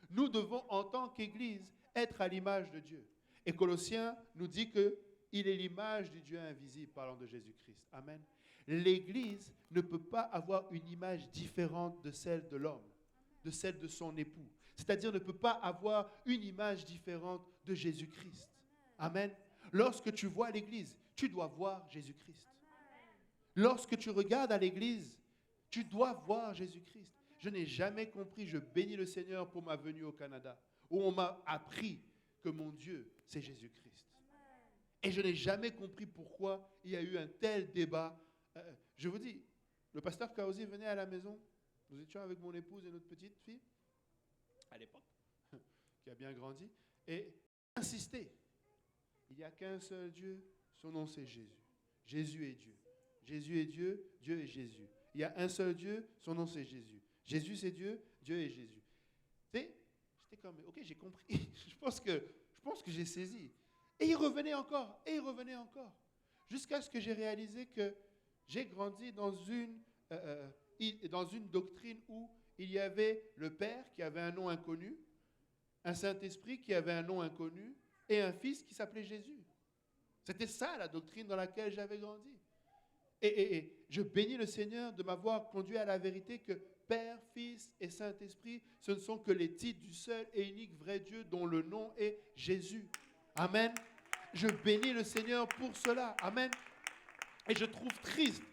Nous devons, en tant qu'Église, être à l'image de Dieu. Et Colossiens nous dit qu'il est l'image du Dieu invisible, parlant de Jésus-Christ. Amen. L'Église ne peut pas avoir une image différente de celle de l'homme, de celle de son époux. C'est-à-dire ne peut pas avoir une image différente de Jésus-Christ. Amen. Lorsque tu vois l'Église, tu dois voir Jésus-Christ. Lorsque tu regardes à l'Église, tu dois voir Jésus-Christ. Je n'ai jamais compris, je bénis le Seigneur pour ma venue au Canada, où on m'a appris que mon Dieu, c'est Jésus-Christ. Et je n'ai jamais compris pourquoi il y a eu un tel débat. Je vous dis, le pasteur Kaosi venait à la maison, nous étions avec mon épouse et notre petite fille, à l'époque, qui a bien grandi, et insistait. Il n'y a qu'un seul Dieu, son nom c'est Jésus. Jésus est Dieu. Jésus est Dieu, Dieu est Jésus. Il y a un seul Dieu, son nom c'est Jésus. Jésus c'est Dieu, Dieu est Jésus. Tu sais, j'étais comme, ok, j'ai compris. je pense que j'ai saisi. Et il revenait encore, et il revenait encore. Jusqu'à ce que j'ai réalisé que j'ai grandi dans une doctrine où il y avait le Père qui avait un nom inconnu, un Saint-Esprit qui avait un nom inconnu, et un Fils qui s'appelait Jésus. C'était ça la doctrine dans laquelle j'avais grandi. Et je bénis le Seigneur de m'avoir conduit à la vérité que Père, Fils et Saint-Esprit, ce ne sont que les titres du seul et unique vrai Dieu dont le nom est Jésus. Amen. Je bénis le Seigneur pour cela. Amen. Et je trouve triste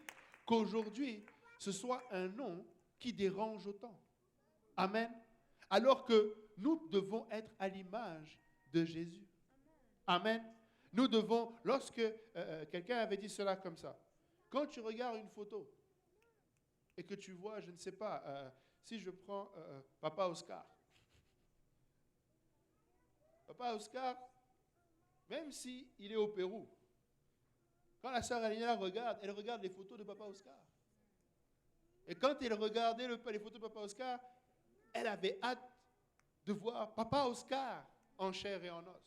qu'aujourd'hui, ce soit un nom qui dérange autant. Amen. Alors que nous devons être à l'image de Jésus. Amen. Nous devons, lorsque quelqu'un avait dit cela comme ça, quand tu regardes une photo et que tu vois, je ne sais pas, si je prends Papa Oscar. Papa Oscar, même s'il est au Pérou, quand la sœur Alina regarde, elle regarde les photos de Papa Oscar. Et quand elle regardait les photos de Papa Oscar, elle avait hâte de voir Papa Oscar en chair et en os.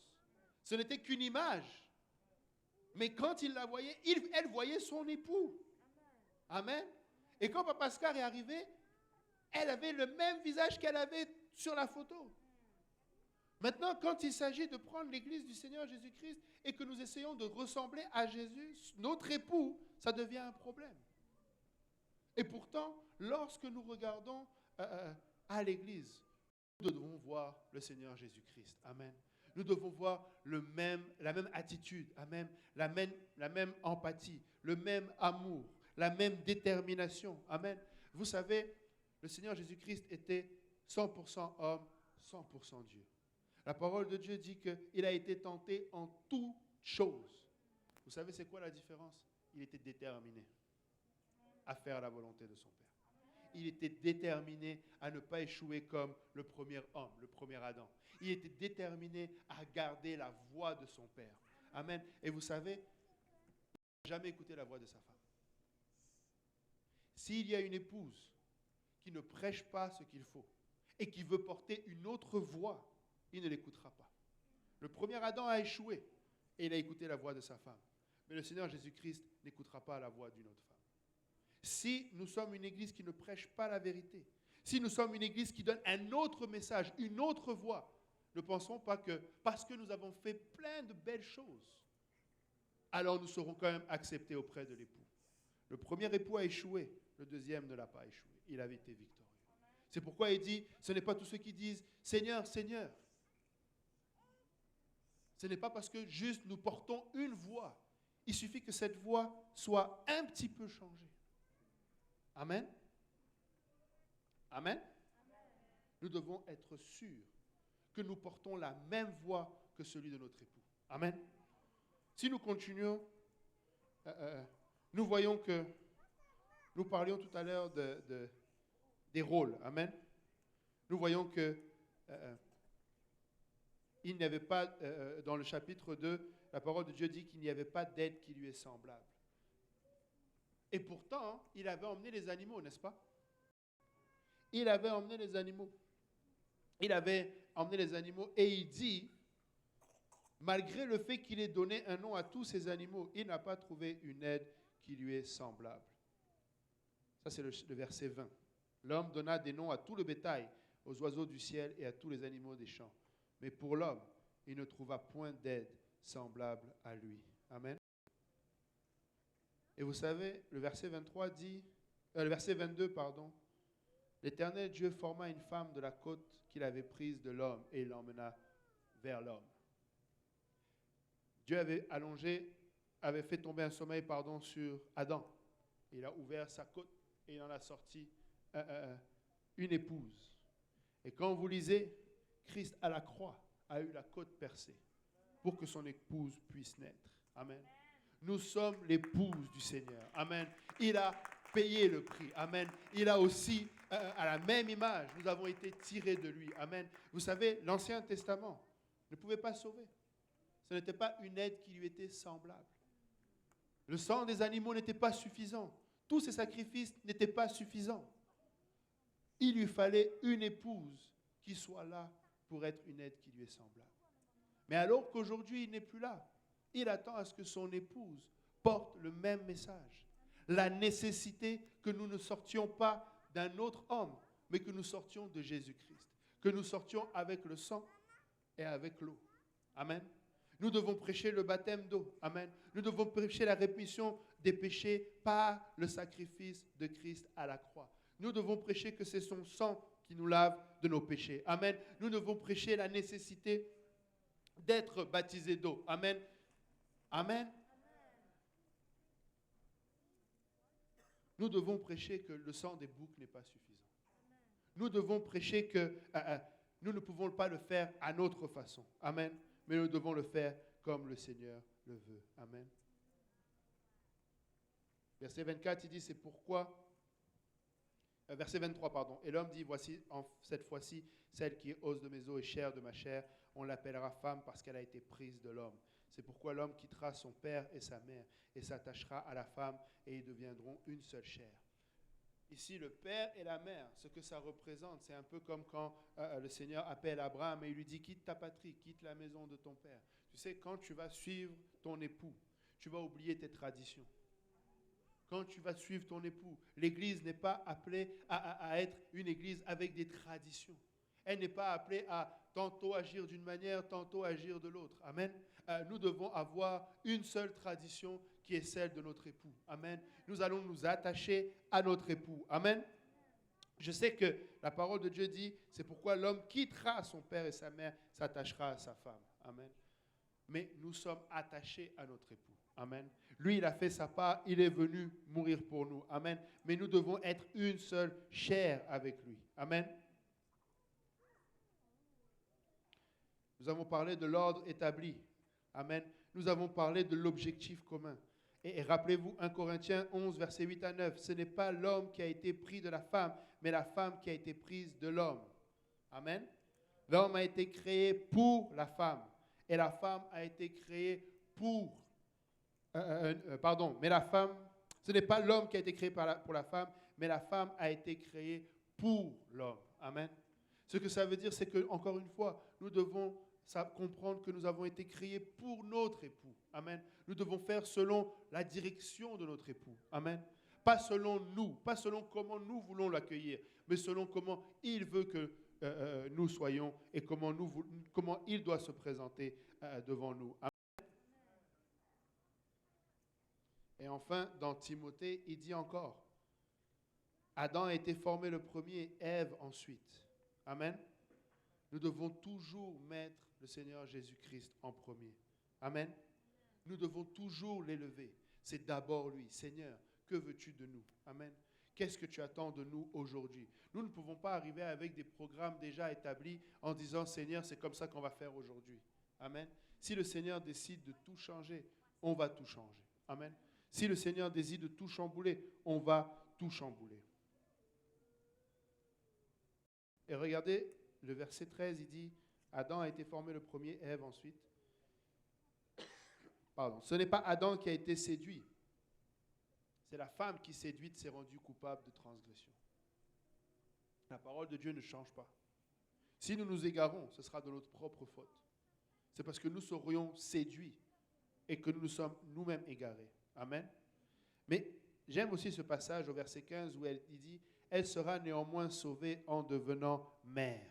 Ce n'était qu'une image. Mais quand il la voyait, elle voyait son époux. Amen. Et quand Papa Oscar est arrivé, elle avait le même visage qu'elle avait sur la photo. Maintenant, quand il s'agit de prendre l'église du Seigneur Jésus-Christ et que nous essayons de ressembler à Jésus, notre époux, ça devient un problème. Et pourtant, lorsque nous regardons à l'église, nous devons voir le Seigneur Jésus-Christ. Amen. Nous devons voir la même attitude, amen, la même empathie, le même amour, la même détermination. Amen. Vous savez, le Seigneur Jésus-Christ était 100% homme, 100% Dieu. La parole de Dieu dit qu'il a été tenté en toutes choses. Vous savez, c'est quoi la différence? Il était déterminé à faire la volonté de son Père. Il était déterminé à ne pas échouer comme le premier homme, le premier Adam. Il était déterminé à garder la voix de son Père. Amen. Et vous savez, il n'a jamais écouté la voix de sa femme. S'il y a une épouse qui ne prêche pas ce qu'il faut et qui veut porter une autre voix, il ne l'écoutera pas. Le premier Adam a échoué et il a écouté la voix de sa femme. Mais le Seigneur Jésus-Christ n'écoutera pas la voix d'une autre femme. Si nous sommes une église qui ne prêche pas la vérité, si nous sommes une église qui donne un autre message, une autre voix, ne pensons pas que parce que nous avons fait plein de belles choses, alors nous serons quand même acceptés auprès de l'époux. Le premier époux a échoué, le deuxième ne l'a pas échoué. Il avait été victorieux. C'est pourquoi il dit, ce n'est pas tous ceux qui disent « Seigneur, Seigneur ». Ce n'est pas parce que juste nous portons une voix. Il suffit que cette voix soit un petit peu changée. Amen. Amen. Nous devons être sûrs que nous portons la même voix que celui de notre époux. Amen. Si nous continuons, nous voyons que nous parlions tout à l'heure des rôles. Amen. Nous voyons que il n'y avait pas, dans le chapitre 2, la parole de Dieu dit qu'il n'y avait pas d'aide qui lui est semblable. Et pourtant, il avait emmené les animaux, n'est-ce pas? Il avait emmené les animaux. Il avait emmené les animaux et il dit, Malgré le fait qu'il ait donné un nom à tous ces animaux, il n'a pas trouvé une aide qui lui est semblable. Ça, c'est le verset 20. L'homme donna des noms à tout le bétail, aux oiseaux du ciel et à tous les animaux des champs. Mais pour l'homme, il ne trouva point d'aide semblable à lui. Amen. Et vous savez, le verset 23 dit, le verset 22, pardon, l'Éternel Dieu forma une femme de la côte qu'il avait prise de l'homme et l'emmena vers l'homme. Dieu avait fait tomber un sommeil, sur Adam. Il a ouvert sa côte et il en a sorti une épouse. Et quand vous lisez, Christ à la croix a eu la côte percée pour que son épouse puisse naître. Amen. Nous sommes l'épouse du Seigneur. Amen. Il a payé le prix. Amen. Il a aussi, à la même image, nous avons été tirés de lui. Amen. Vous savez, l'Ancien Testament ne pouvait pas sauver. Ce n'était pas une aide qui lui était semblable. Le sang des animaux n'était pas suffisant. Tous ces sacrifices n'étaient pas suffisants. Il lui fallait une épouse qui soit là pour être une aide qui lui est semblable. Mais alors qu'aujourd'hui, il n'est plus là, il attend à ce que son épouse porte le même message. La nécessité que nous ne sortions pas d'un autre homme, mais que nous sortions de Jésus-Christ. Que nous sortions avec le sang et avec l'eau. Amen. Nous devons prêcher le baptême d'eau. Amen. Nous devons prêcher la rémission des péchés par le sacrifice de Christ à la croix. Nous devons prêcher que c'est son sang qui nous lave de nos péchés. Amen. Nous devons prêcher la nécessité d'être baptisés d'eau. Amen. Amen. Nous devons prêcher que le sang des boucs n'est pas suffisant. Nous devons prêcher que nous ne pouvons pas le faire à notre façon. Amen. Mais nous devons le faire comme le Seigneur le veut. Amen. Verset 24, il dit, c'est pourquoi... verset 23, pardon. Et l'homme dit, voici, cette fois-ci, celle qui est os de mes os et chair de ma chair, on l'appellera femme parce qu'elle a été prise de l'homme. C'est pourquoi l'homme quittera son père et sa mère et s'attachera à la femme et ils deviendront une seule chair. Ici, le père et la mère, ce que ça représente, c'est un peu comme quand le Seigneur appelle Abraham et il lui dit, quitte ta patrie, quitte la maison de ton père. Tu sais, quand tu vas suivre ton époux, tu vas oublier tes traditions. Quand tu vas suivre ton époux, l'Église n'est pas appelée à être une Église avec des traditions. Elle n'est pas appelée à tantôt agir d'une manière, tantôt agir de l'autre. Amen. Nous devons avoir une seule tradition qui est celle de notre époux. Amen. Nous allons nous attacher à notre époux. Amen. Je sais que la parole de Dieu dit, c'est pourquoi l'homme quittera son père et sa mère, s'attachera à sa femme. Amen. Mais nous sommes attachés à notre époux. Amen. Lui, il a fait sa part, il est venu mourir pour nous. Amen. Mais nous devons être une seule chair avec lui. Amen. Nous avons parlé de l'ordre établi. Amen. Nous avons parlé de l'objectif commun. Et rappelez-vous, 1 Corinthiens 11, versets 8 à 9, ce n'est pas l'homme qui a été pris de la femme, mais la femme qui a été prise de l'homme. Amen. L'homme a été créé pour la femme, et la femme a été créée pour... mais la femme, ce n'est pas l'homme qui a été créé pour la femme, mais la femme a été créée pour l'homme. Amen. Ce que ça veut dire, c'est que, encore une fois, nous devons comprendre que nous avons été créés pour notre époux. Amen. Nous devons faire selon la direction de notre époux. Amen. Pas selon nous, pas selon comment nous voulons l'accueillir, mais selon comment il veut que nous soyons et comment il doit se présenter devant nous. Amen. Et enfin, dans Timothée, il dit encore, Adam a été formé le premier, Ève ensuite. Amen. Nous devons toujours mettre le Seigneur Jésus-Christ en premier. Amen. Nous devons toujours l'élever. C'est d'abord lui. Seigneur, que veux-tu de nous? Amen. Qu'est-ce que tu attends de nous aujourd'hui? Nous ne pouvons pas arriver avec des programmes déjà établis en disant, Seigneur, c'est comme ça qu'on va faire aujourd'hui. Amen. Si le Seigneur décide de tout changer, on va tout changer. Amen. Si le Seigneur décide de tout chambouler, on va tout chambouler. Et regardez, le verset 13, il dit, Adam a été formé le premier, Ève ensuite. Pardon, ce n'est pas Adam qui a été séduit. C'est la femme qui, séduite, s'est rendue coupable de transgression. La parole de Dieu ne change pas. Si nous nous égarons, ce sera de notre propre faute. c'est parce que nous serions séduits et que nous nous sommes nous-mêmes égarés. Amen. Mais j'aime aussi ce passage au verset 15 où il dit « Elle sera néanmoins sauvée en devenant mère ».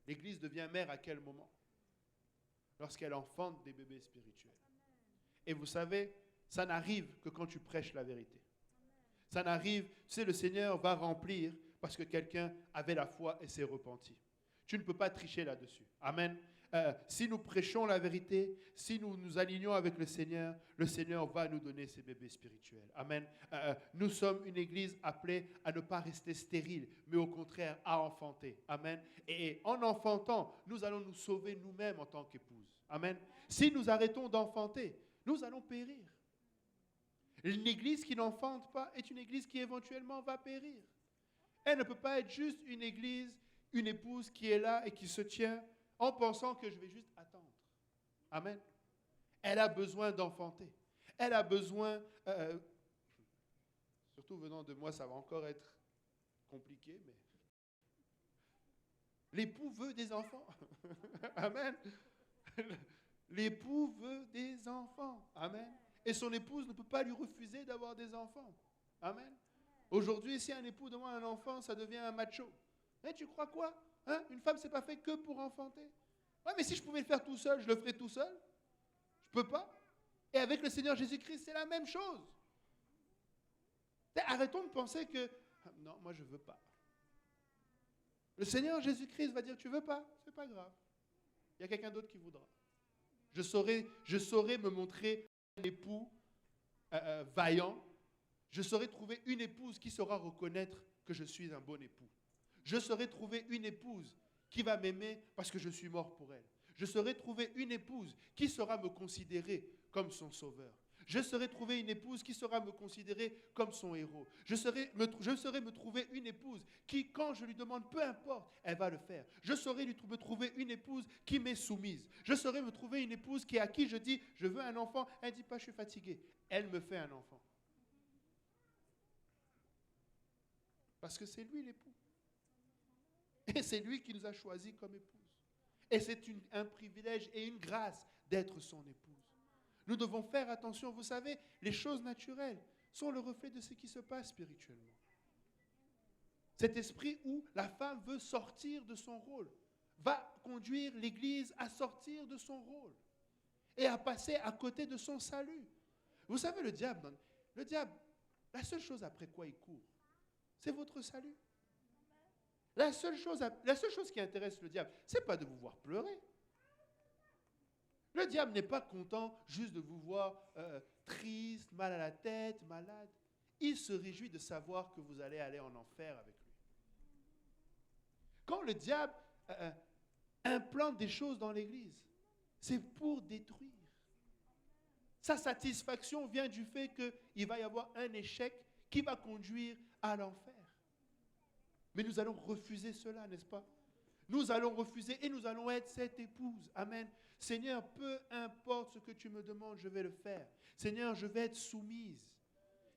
L'Église devient mère à quel moment? Lorsqu'elle enfante des bébés spirituels. Et vous savez, ça n'arrive que quand tu prêches la vérité. Ça n'arrive, tu sais, le Seigneur va remplir parce que quelqu'un avait la foi et s'est repenti. Tu ne peux pas tricher là-dessus. Amen. Si nous prêchons la vérité, si nous nous alignons avec le Seigneur va nous donner ces bébés spirituels. Amen. Nous sommes une église appelée à ne pas rester stérile, mais au contraire à enfanter. Amen. Et en enfantant, nous allons nous sauver nous-mêmes en tant qu'épouse. Amen. Si nous arrêtons d'enfanter, nous allons périr. Une église qui n'enfante pas est une église qui éventuellement va périr. Elle ne peut pas être juste une église, une épouse qui est là et qui se tient en pensant que je vais juste attendre. Amen. Elle a besoin d'enfanter. Elle a besoin, surtout venant de moi, ça va encore être compliqué, mais l'époux veut des enfants. Amen. L'époux veut des enfants. Amen. Et son épouse ne peut pas lui refuser d'avoir des enfants. Amen. Aujourd'hui, si un époux demande un enfant, ça devient un macho. Mais tu crois quoi? Hein? Une femme, c'est pas fait que pour enfanter. Ouais, mais si je pouvais le faire tout seul, je le ferais tout seul. Je peux pas. Et avec le Seigneur Jésus-Christ, c'est la même chose. Arrêtons de penser que non, moi je veux pas. Le Seigneur Jésus-Christ va dire tu veux pas, c'est pas grave. Il y a quelqu'un d'autre qui voudra. Je saurais me montrer un époux vaillant. Je saurais trouver une épouse qui saura reconnaître que je suis un bon époux. Je saurais trouver une épouse qui va m'aimer parce que je suis mort pour elle. Je saurais trouver une épouse qui saura me considérer comme son sauveur. Je saurais trouver une épouse qui saura me considérer comme son héros. Je saurais me trouver une épouse qui, quand je lui demande, peu importe, elle va le faire. Je saurais me trouver une épouse qui m'est soumise. Je saurais me trouver une épouse à qui je dis, je veux un enfant. Elle ne dit pas, je suis fatiguée. Elle me fait un enfant. Parce que c'est lui l'époux. Et c'est lui qui nous a choisis comme épouse. Et c'est un privilège et une grâce d'être son épouse. Nous devons faire attention. Vous savez, les choses naturelles sont le reflet de ce qui se passe spirituellement. Cet esprit où la femme veut sortir de son rôle va conduire l'Église à sortir de son rôle et à passer à côté de son salut. Vous savez, le diable, la seule chose après quoi il court, c'est votre salut. La seule chose qui intéresse le diable, ce n'est pas de vous voir pleurer. Le diable n'est pas content juste de vous voir triste, mal à la tête, malade. Il se réjouit de savoir que vous allez aller en enfer avec lui. Quand le diable implante des choses dans l'Église, c'est pour détruire. Sa satisfaction vient du fait qu'il va y avoir un échec qui va conduire à l'enfer. Mais nous allons refuser cela, n'est-ce pas? Nous allons refuser et nous allons être cette épouse. Amen. Seigneur, peu importe ce que tu me demandes, je vais le faire. Seigneur, je vais être soumise.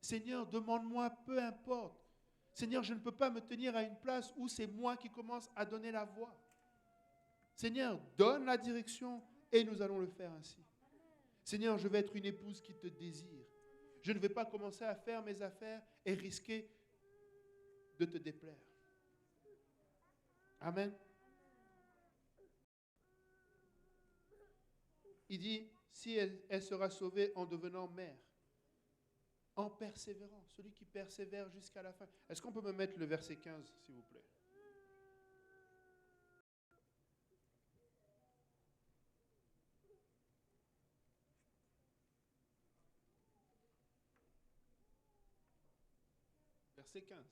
Seigneur, demande-moi, peu importe. Seigneur, je ne peux pas me tenir à une place où c'est moi qui commence à donner la voix. Seigneur, donne la direction et nous allons le faire ainsi. Seigneur, je vais être une épouse qui te désire. Je ne vais pas commencer à faire mes affaires et risquer de te déplaire. Amen. Il dit, si elle sera sauvée en devenant mère, en persévérant, celui qui persévère jusqu'à la fin. Est-ce qu'on peut me mettre le verset 15, s'il vous plaît? Verset 15.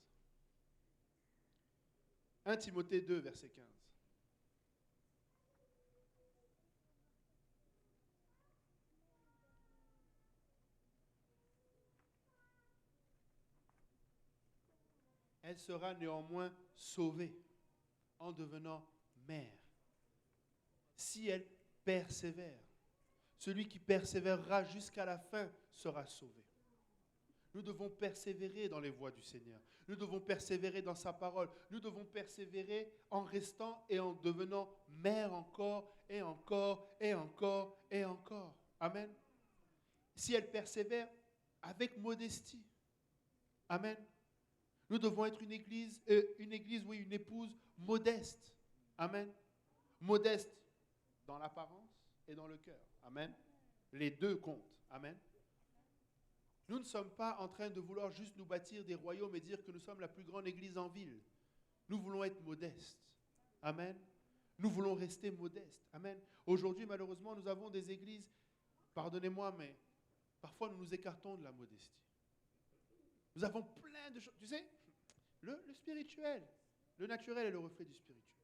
1 Timothée 2, verset 15. Elle sera néanmoins sauvée en devenant mère, si elle persévère. Celui qui persévérera jusqu'à la fin sera sauvé. Nous devons persévérer dans les voies du Seigneur. Nous devons persévérer dans sa parole. Nous devons persévérer en restant et en devenant mère encore et encore et encore et encore. Amen. Si elle persévère avec modestie. Amen. Nous devons être une église, une épouse modeste. Amen. Modeste dans l'apparence et dans le cœur. Amen. Les deux comptent. Amen. Nous ne sommes pas en train de vouloir juste nous bâtir des royaumes et dire que nous sommes la plus grande église en ville. Nous voulons être modestes. Amen. Nous voulons rester modestes. Amen. Aujourd'hui, malheureusement, nous avons des églises, pardonnez-moi, mais parfois nous nous écartons de la modestie. Nous avons plein de choses. Tu sais, le spirituel, le naturel est le reflet du spirituel.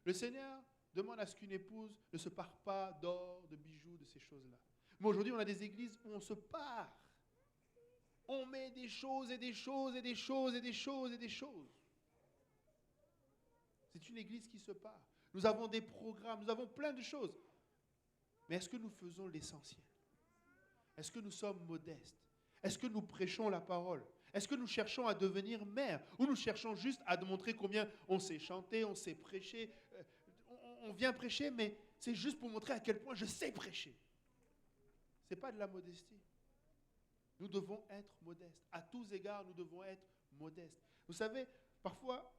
Le Seigneur demande à ce qu'une épouse ne se pare pas d'or, de bijoux, de ces choses-là. Mais aujourd'hui, on a des églises où on se pare. On met des choses et des choses et des choses et des choses et des choses. C'est une église qui se pare. Nous avons des programmes, nous avons plein de choses. Mais est-ce que nous faisons l'essentiel? Est-ce que nous sommes modestes? Est-ce que nous prêchons la parole? Est-ce que nous cherchons à devenir mères? Ou nous cherchons juste à démontrer combien on sait chanter, on sait prêcher? On vient prêcher, mais c'est juste pour montrer à quel point je sais prêcher. Ce n'est pas de la modestie. Nous devons être modestes. À tous égards, nous devons être modestes. Vous savez, parfois,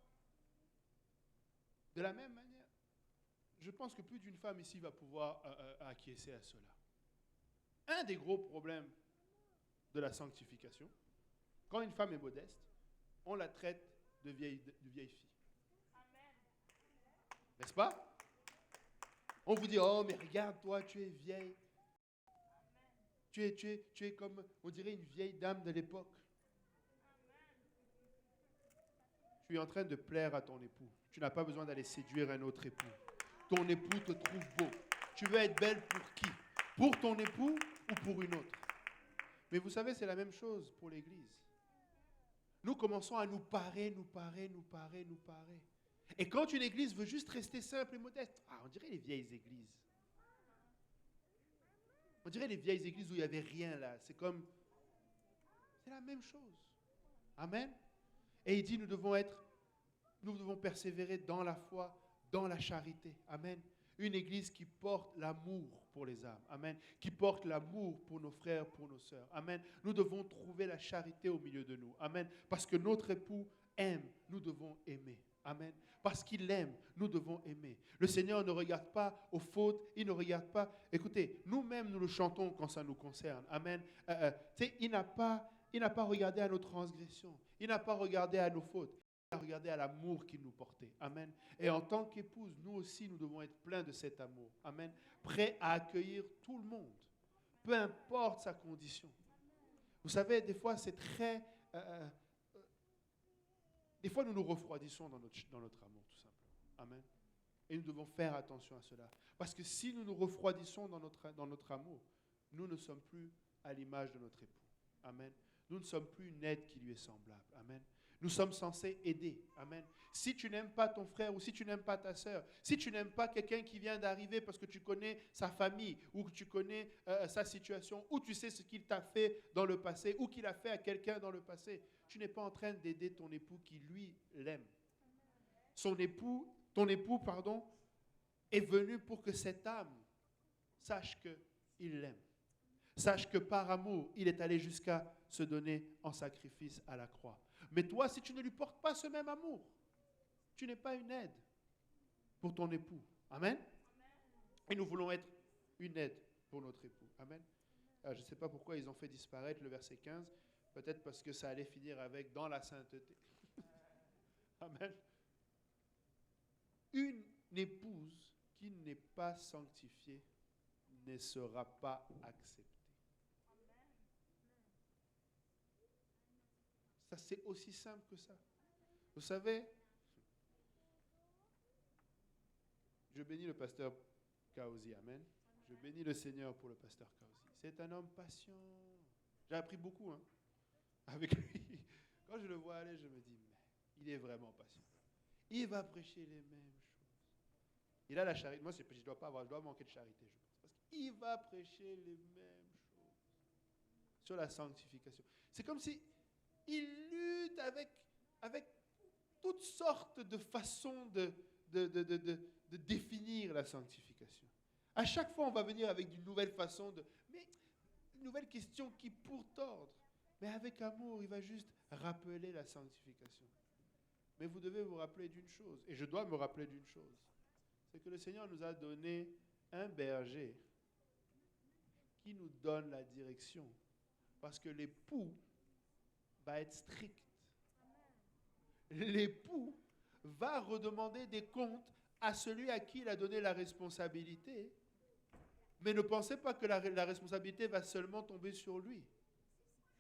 de la même manière, je pense que plus d'une femme ici va pouvoir acquiescer à cela. Un des gros problèmes de la sanctification, quand une femme est modeste, on la traite de vieille fille. N'est-ce pas? On vous dit, oh, mais regarde, toi, tu es vieille. Tu es comme, on dirait, une vieille dame de l'époque. Tu es en train de plaire à ton époux. Tu n'as pas besoin d'aller séduire un autre époux. Ton époux te trouve beau. Tu veux être belle pour qui? Pour ton époux ou pour une autre? Mais vous savez, c'est la même chose pour l'Église. Nous commençons à nous parer. Et quand une église veut juste rester simple et modeste, on dirait les vieilles églises. On dirait les vieilles églises où il n'y avait rien là. C'est la même chose. Amen. Et il dit, nous devons persévérer dans la foi, dans la charité. Amen. Une église qui porte l'amour pour les âmes. Amen. Qui porte l'amour pour nos frères, pour nos sœurs. Amen. Nous devons trouver la charité au milieu de nous. Amen. Parce que notre époux aime, nous devons aimer. Amen. Parce qu'il aime, nous devons aimer. Le Seigneur ne regarde pas aux fautes, il ne regarde pas. Écoutez, nous-mêmes, nous le chantons quand ça nous concerne. Amen. Il n'a pas regardé à nos transgressions. Il n'a pas regardé à nos fautes. Il a regardé à l'amour qu'il nous portait. Amen. Et en tant qu'épouse, nous aussi, nous devons être pleins de cet amour. Amen. Prêts à accueillir tout le monde. Peu importe sa condition. Vous savez, des fois, c'est très... des fois, nous nous refroidissons dans notre amour, tout simplement. Amen. Et nous devons faire attention à cela. Parce que si nous nous refroidissons dans notre amour, nous ne sommes plus à l'image de notre époux. Amen. Nous ne sommes plus une aide qui lui est semblable. Amen. Nous sommes censés aider. Amen. Si tu n'aimes pas ton frère ou si tu n'aimes pas ta sœur, si tu n'aimes pas quelqu'un qui vient d'arriver parce que tu connais sa famille ou que tu connais sa situation ou tu sais ce qu'il t'a fait dans le passé ou qu'il a fait à quelqu'un dans le passé, tu n'es pas en train d'aider ton époux qui, lui, l'aime. Ton époux, est venu pour que cette âme sache qu'il l'aime. Sache que par amour, il est allé jusqu'à se donner en sacrifice à la croix. Mais toi, si tu ne lui portes pas ce même amour, tu n'es pas une aide pour ton époux. Amen. Et nous voulons être une aide pour notre époux. Amen. Alors, je ne sais pas pourquoi ils ont fait disparaître le verset 15. Peut-être parce que ça allait finir avec « dans la sainteté ». Amen. Une épouse qui n'est pas sanctifiée ne sera pas acceptée. Ça, c'est aussi simple que ça. Vous savez, je bénis le pasteur Kaozi, amen. Je bénis le Seigneur pour le pasteur Kaozi. C'est un homme patient. J'ai appris beaucoup avec lui. Quand je le vois aller, je me dis, mais il est vraiment patient. Il va prêcher les mêmes choses. Il a la charité. Moi, je dois manquer de charité, je pense. Parce qu'il va prêcher les mêmes choses. sur la sanctification. C'est comme si il lutte avec toutes sortes de façons de définir la sanctification. À chaque fois, on va venir avec une nouvelle façon mais une nouvelle question qui pour tordre. Mais avec amour, il va juste rappeler la sanctification. Mais vous devez vous rappeler d'une chose, et je dois me rappeler d'une chose, c'est que le Seigneur nous a donné un berger qui nous donne la direction. Parce que l'époux va être strict. L'époux va redemander des comptes à celui à qui il a donné la responsabilité. Mais ne pensez pas que la responsabilité va seulement tomber sur lui.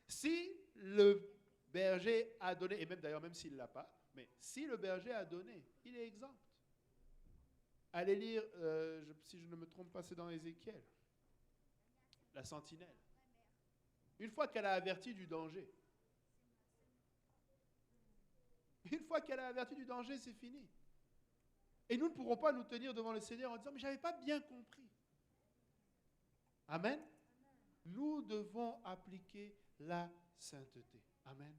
Si le berger a donné, et même d'ailleurs même s'il ne l'a pas, mais si le berger a donné, il est exempt. Allez lire, si je ne me trompe pas, c'est dans Ézéchiel, la sentinelle. Une fois qu'elle a averti du danger, c'est fini. Et nous ne pourrons pas nous tenir devant le Seigneur en disant, mais je n'avais pas bien compris. Amen. Nous devons appliquer la sainteté. Amen.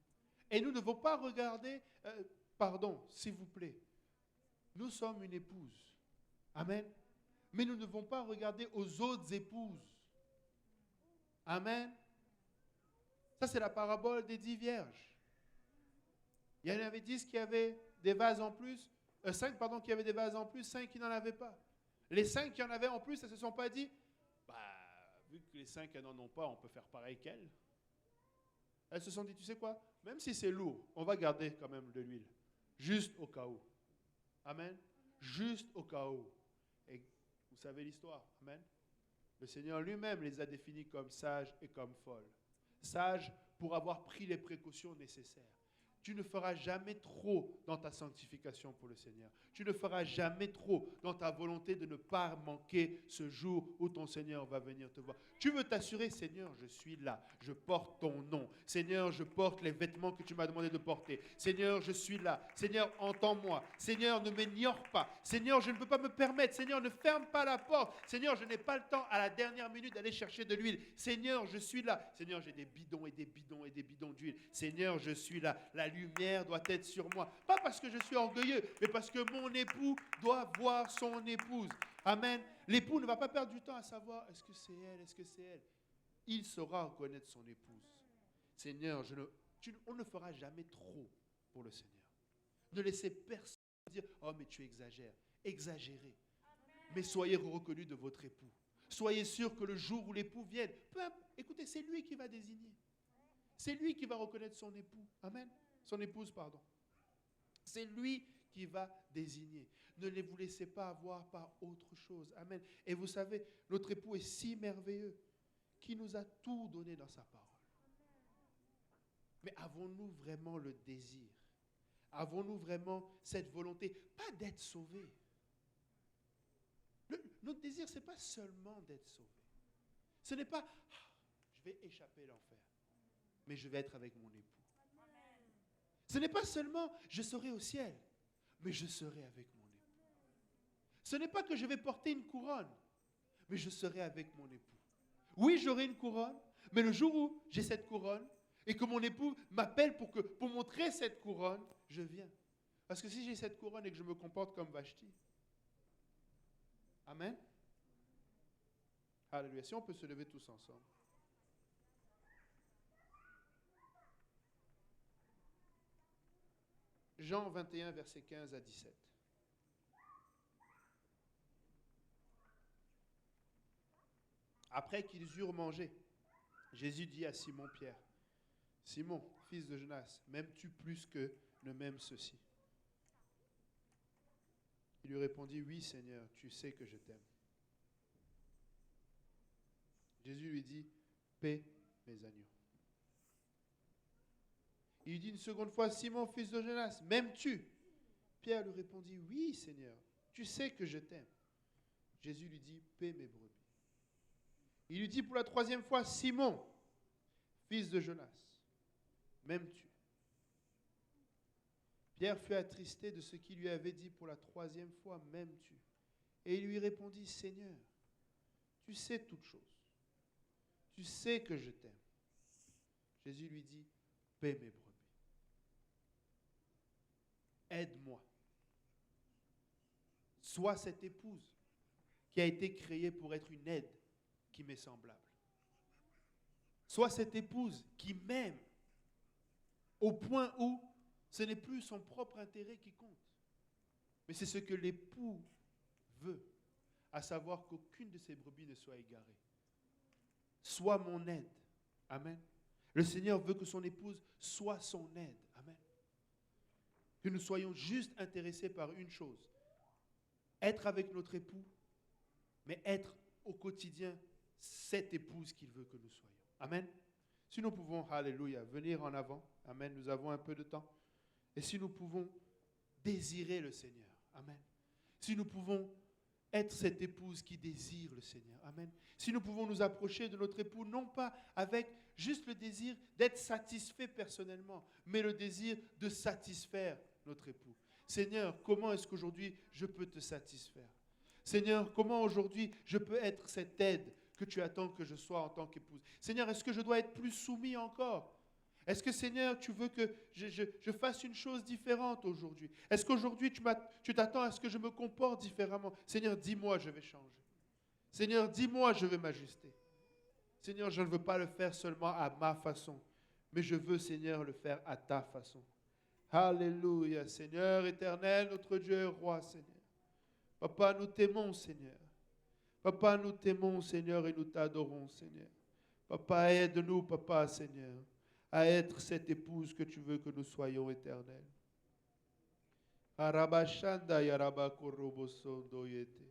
Et nous ne devons pas regarder, s'il vous plaît, nous sommes une épouse. Amen. Mais nous ne devons pas regarder aux autres épouses. Amen. Ça, c'est la parabole des 10 vierges. Il y en avait 10 qui avaient des vases en plus, 5 qui avaient des vases en plus, 5 qui n'en avaient pas. Les 5 qui en avaient en plus, elles ne se sont pas dit, vu que les 5 n'en ont pas, on peut faire pareil qu'elles. Elles se sont dit, tu sais quoi, même si c'est lourd, on va garder quand même de l'huile, juste au cas où. Amen. Juste au cas où. Et vous savez l'histoire. Amen. Le Seigneur lui-même les a définis comme sages et comme folles. Sages pour avoir pris les précautions nécessaires. Tu ne feras jamais trop dans ta sanctification pour le Seigneur. Tu ne feras jamais trop dans ta volonté de ne pas manquer ce jour où ton Seigneur va venir te voir. Tu veux t'assurer, Seigneur, je suis là. Je porte ton nom. Seigneur, je porte les vêtements que tu m'as demandé de porter. Seigneur, je suis là. Seigneur, entends-moi. Seigneur, ne m'ignore pas. Seigneur, je ne peux pas me permettre. Seigneur, ne ferme pas la porte. Seigneur, je n'ai pas le temps à la dernière minute d'aller chercher de l'huile. Seigneur, je suis là. Seigneur, j'ai des bidons et des bidons et des bidons d'huile. Seigneur, je suis là. La lumière doit être sur moi. Pas parce que je suis orgueilleux, mais parce que mon époux doit voir son épouse. Amen. L'époux ne va pas perdre du temps à savoir est-ce que c'est elle, est-ce que c'est elle. Il saura reconnaître son épouse. Seigneur, on ne fera jamais trop pour le Seigneur. Ne laissez personne dire oh mais tu exagères. Exagérez. Mais soyez reconnus de votre époux. Soyez sûr que le jour où l'époux vienne, écoutez, c'est lui qui va désigner. C'est lui qui va reconnaître son époux. Amen. Son épouse, pardon. C'est lui qui va désigner. Ne vous laissez pas avoir par autre chose. Amen. Et vous savez, notre époux est si merveilleux qu'il nous a tout donné dans sa parole. Mais avons-nous vraiment le désir? Avons-nous vraiment cette volonté? Pas d'être sauvés. Notre désir, ce n'est pas seulement d'être sauvé. Ce n'est pas je vais échapper à l'enfer, mais je vais être avec mon époux. Ce n'est pas seulement je serai au ciel, mais je serai avec mon époux. Ce n'est pas que je vais porter une couronne, mais je serai avec mon époux. Oui, j'aurai une couronne, mais le jour où j'ai cette couronne et que mon époux m'appelle pour montrer cette couronne, je viens. Parce que si j'ai cette couronne et que je me comporte comme Vashti, amen. Alléluia. Si on peut se lever tous ensemble. Jean 21, versets 15 à 17. Après qu'ils eurent mangé, Jésus dit à Simon-Pierre, « Simon, fils de Jonas, m'aimes-tu plus que ne m'aiment ceux-ci » Il lui répondit, « Oui, Seigneur, tu sais que je t'aime. » Jésus lui dit, « Paie mes agneaux. » Il lui dit une seconde fois, « Simon, fils de Jonas, m'aimes-tu » Pierre lui répondit, « Oui, Seigneur, tu sais que je t'aime. » Jésus lui dit, « Paie mes brebis. » Il lui dit pour la troisième fois, « Simon, fils de Jonas, m'aimes-tu » Pierre fut attristé de ce qu'il lui avait dit pour la troisième fois, « M'aimes-tu » Et il lui répondit, « Seigneur, tu sais toutes choses. Tu sais que je t'aime. » Jésus lui dit, paie mes brebis. Aide-moi. Sois cette épouse qui a été créée pour être une aide qui m'est semblable. Sois cette épouse qui m'aime au point où ce n'est plus son propre intérêt qui compte, mais c'est ce que l'époux veut, à savoir qu'aucune de ses brebis ne soit égarée. Sois mon aide. Amen. Le Seigneur veut que son épouse soit son aide. Amen. Que nous soyons juste intéressés par une chose, être avec notre époux, mais être au quotidien cette épouse qu'il veut que nous soyons. Amen. Si nous pouvons, alléluia, venir en avant, amen, nous avons un peu de temps. Et si nous pouvons désirer le Seigneur, amen. Si nous pouvons être cette épouse qui désire le Seigneur, amen. Si nous pouvons nous approcher de notre époux, non pas avec juste le désir d'être satisfait personnellement, mais le désir de satisfaire notre époux. Seigneur, comment est-ce qu'aujourd'hui je peux te satisfaire? Seigneur, comment aujourd'hui je peux être cette aide que tu attends que je sois en tant qu'épouse? Seigneur, est-ce que je dois être plus soumis encore? Est-ce que, Seigneur, tu veux que je fasse une chose différente aujourd'hui? Est-ce qu'aujourd'hui, tu t'attends à ce que je me comporte différemment? Seigneur, dis-moi, je vais changer. Seigneur, dis-moi, je vais m'ajuster. Seigneur, je ne veux pas le faire seulement à ma façon, mais je veux, Seigneur, le faire à ta façon. Alléluia, Seigneur éternel, notre Dieu est roi, Seigneur. Papa, nous t'aimons, Seigneur. Papa, nous t'aimons, Seigneur, et nous t'adorons, Seigneur. Papa, aide-nous, Papa, Seigneur, à être cette épouse que tu veux que nous soyons éternels. Arabashanda yaraba korobo sondo yete.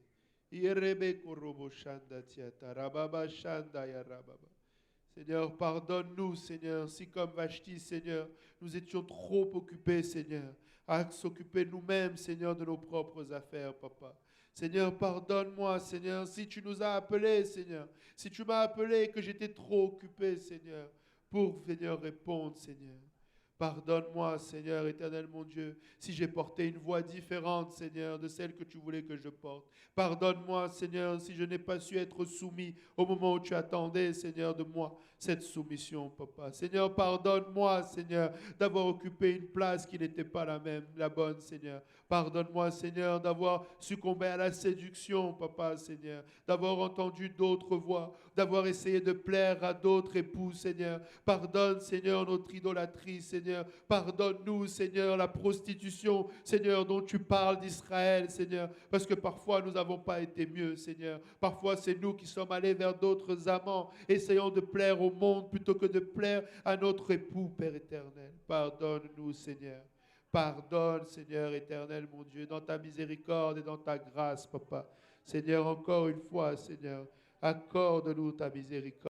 Irebe korobo shanda tiata. Rababashanda yarababa. Seigneur, pardonne-nous, Seigneur, si comme Vashti, Seigneur, nous étions trop occupés, Seigneur, à s'occuper nous-mêmes, Seigneur, de nos propres affaires, Papa. Seigneur, pardonne-moi, Seigneur, si tu nous as appelés, Seigneur, si tu m'as appelé et que j'étais trop occupé, Seigneur, pour, Seigneur, répondre, Seigneur. Pardonne-moi, Seigneur, éternel mon Dieu, si j'ai porté une voix différente, Seigneur, de celle que tu voulais que je porte. Pardonne-moi, Seigneur, si je n'ai pas su être soumis au moment où tu attendais, Seigneur, de moi cette soumission, Papa. Seigneur, pardonne-moi, Seigneur, d'avoir occupé une place qui n'était pas la même, la bonne, Seigneur. Pardonne-moi, Seigneur, d'avoir succombé à la séduction, Papa, Seigneur, d'avoir entendu d'autres voix, d'avoir essayé de plaire à d'autres époux, Seigneur. Pardonne, Seigneur, notre idolâtrie, Seigneur. Pardonne-nous, Seigneur, la prostitution, Seigneur, dont tu parles d'Israël, Seigneur, parce que parfois nous n'avons pas été mieux, Seigneur. Parfois c'est nous qui sommes allés vers d'autres amants, essayant de plaire au monde plutôt que de plaire à notre époux, Père éternel. Pardonne-nous, Seigneur. Pardonne, Seigneur éternel, mon Dieu, dans ta miséricorde et dans ta grâce, Papa. Seigneur, encore une fois, Seigneur, accorde-nous ta miséricorde.